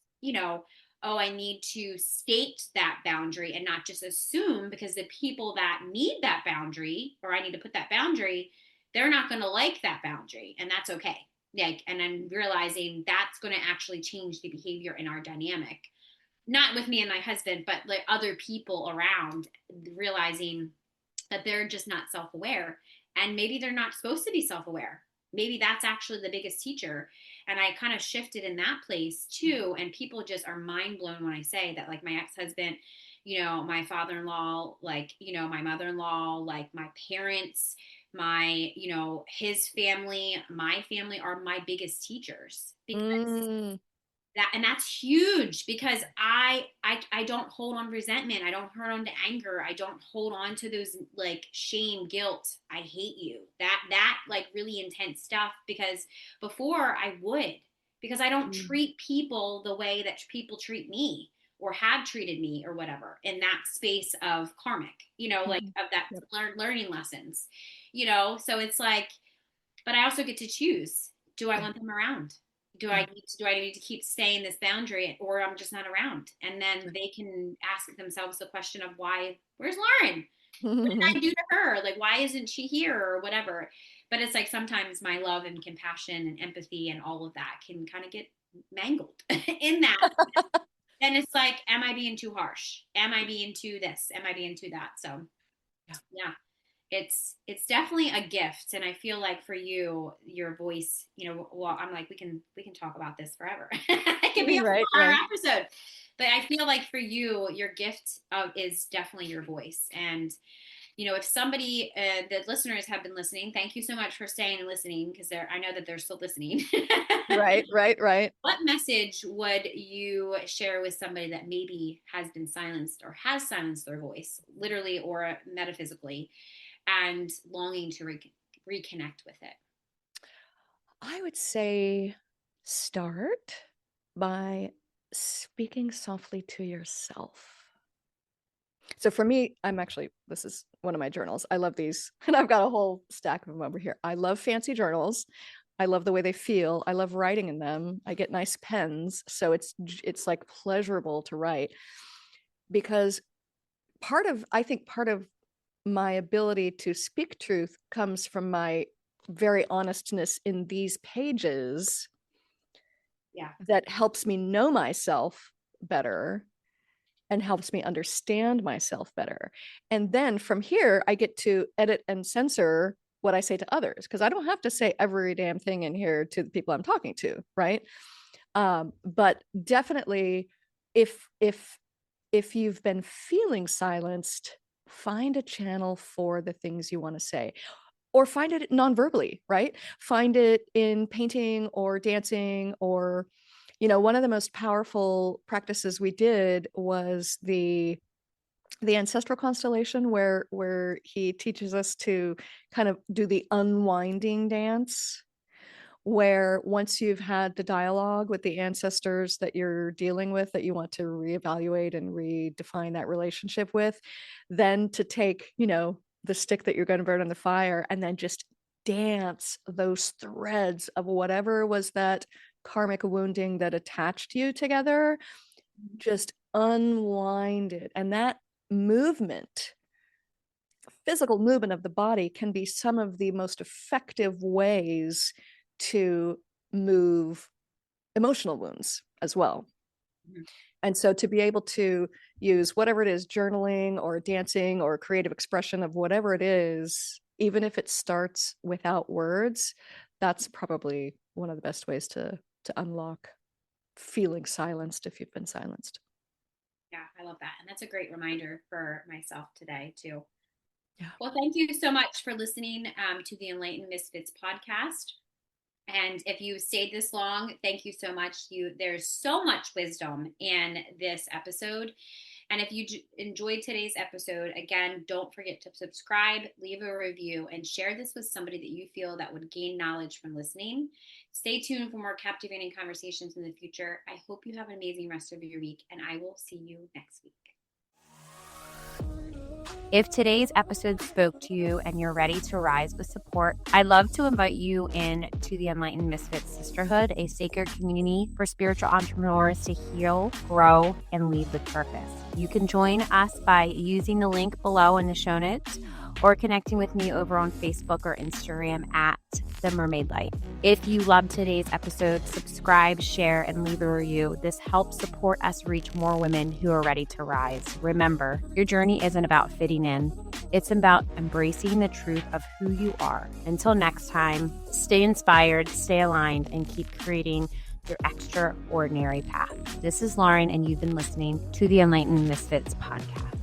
oh, I need to state that boundary and not just assume, because the people that need that boundary, or I need to put that boundary, they're not going to like that boundary. And that's okay. Like, and I'm realizing that's going to actually change the behavior in our dynamic, not with me and my husband, but like other people around, realizing that they're just not self-aware, and maybe they're not supposed to be self-aware. Maybe that's actually the biggest teacher. And I kind of shifted in that place too, and people just are mind blown when I say that, like, my ex-husband, my father-in-law, like, my mother-in-law, like, my parents, my, his family, my family are my biggest teachers, because Mm, that's huge, because I don't hold on resentment, I don't hold on to anger, I don't hold on to those, like, shame, guilt, I hate you, that like really intense stuff, because before I would, because I don't mm, treat people the way that people treat me, or have treated me, or whatever, in that space of karmic, like, mhm. of that Yep. learning lessons, so it's like, but I also get to choose. Do I Yeah. want them around? Yeah. Do I need to keep staying this boundary, or I'm just not around? And then Yeah. they can ask themselves the question of, where's Lauren? What did I do to her? Like, why isn't she here, or whatever? But it's like, sometimes my love and compassion and empathy and all of that can kind of get mangled in that. Then it's like, am I being too harsh? Am I being too this? Am I being too that? So Yeah. yeah, it's definitely a gift. And I feel like for you, your voice, well, I'm like, we can talk about this forever. It could be a Right, 4-hour right. episode. But I feel like for you, your gift is definitely your voice. And if somebody, the listeners have been listening, thank you so much for staying and listening, because I know that they're still listening. Right, right, right. What message would you share with somebody that maybe has been silenced, or has silenced their voice, literally or metaphysically, and longing to reconnect with it? I would say start by speaking softly to yourself. So for me, this is one of my journals. I love these, and I've got a whole stack of them over here. I love fancy journals. I love the way they feel. I love writing in them. I get nice pens, so it's like pleasurable to write, because I think part of my ability to speak truth comes from my very honestness in these pages, Yeah. that helps me know myself better and helps me understand myself better. And then from here, I get to edit and censor what I say to others, because I don't have to say every damn thing in here to the people I'm talking to, right? But definitely, if if if you've been feeling silenced, find a channel for the things you want to say, or find it non-verbally, right? Find it in painting or dancing, or one of the most powerful practices we did was the ancestral constellation, where he teaches us to kind of do the unwinding dance, where once you've had the dialogue with the ancestors that you're dealing with, that you want to reevaluate and redefine that relationship with, then to take, the stick that you're going to burn in the fire and then just dance those threads of whatever was that karmic wounding that attached you together, just unwind it. And that movement, physical movement of the body, can be some of the most effective ways to move emotional wounds as well. Mm-hmm. And so to be able to use whatever it is, journaling or dancing or creative expression of whatever it is, even if it starts without words, that's probably one of the best ways to unlock feeling silenced if you've been silenced. Yeah, I love that. And that's a great reminder for myself today too. Yeah. Well, thank you so much for listening to the Enlightened Misfits podcast. And if you stayed this long, thank you so much. There's so much wisdom in this episode. And if you enjoyed today's episode, again, don't forget to subscribe, leave a review, and share this with somebody that you feel that would gain knowledge from listening. Stay tuned for more captivating conversations in the future. I hope you have an amazing rest of your week, and I will see you next week. If today's episode spoke to you and you're ready to rise with support, I'd love to invite you in to the Enlightened Misfits Sisterhood, a sacred community for spiritual entrepreneurs to heal, grow, and lead with purpose. You can join us by using the link below in the show notes or connecting with me over on Facebook or Instagram at The Mermaid Light. If you loved today's episode, subscribe, share, and leave a review. This helps support us reach more women who are ready to rise. Remember, your journey isn't about fitting in. It's about embracing the truth of who you are. Until next time, stay inspired, stay aligned, and keep creating your extraordinary path. This is Lauren, and you've been listening to the Enlightened Misfits podcast.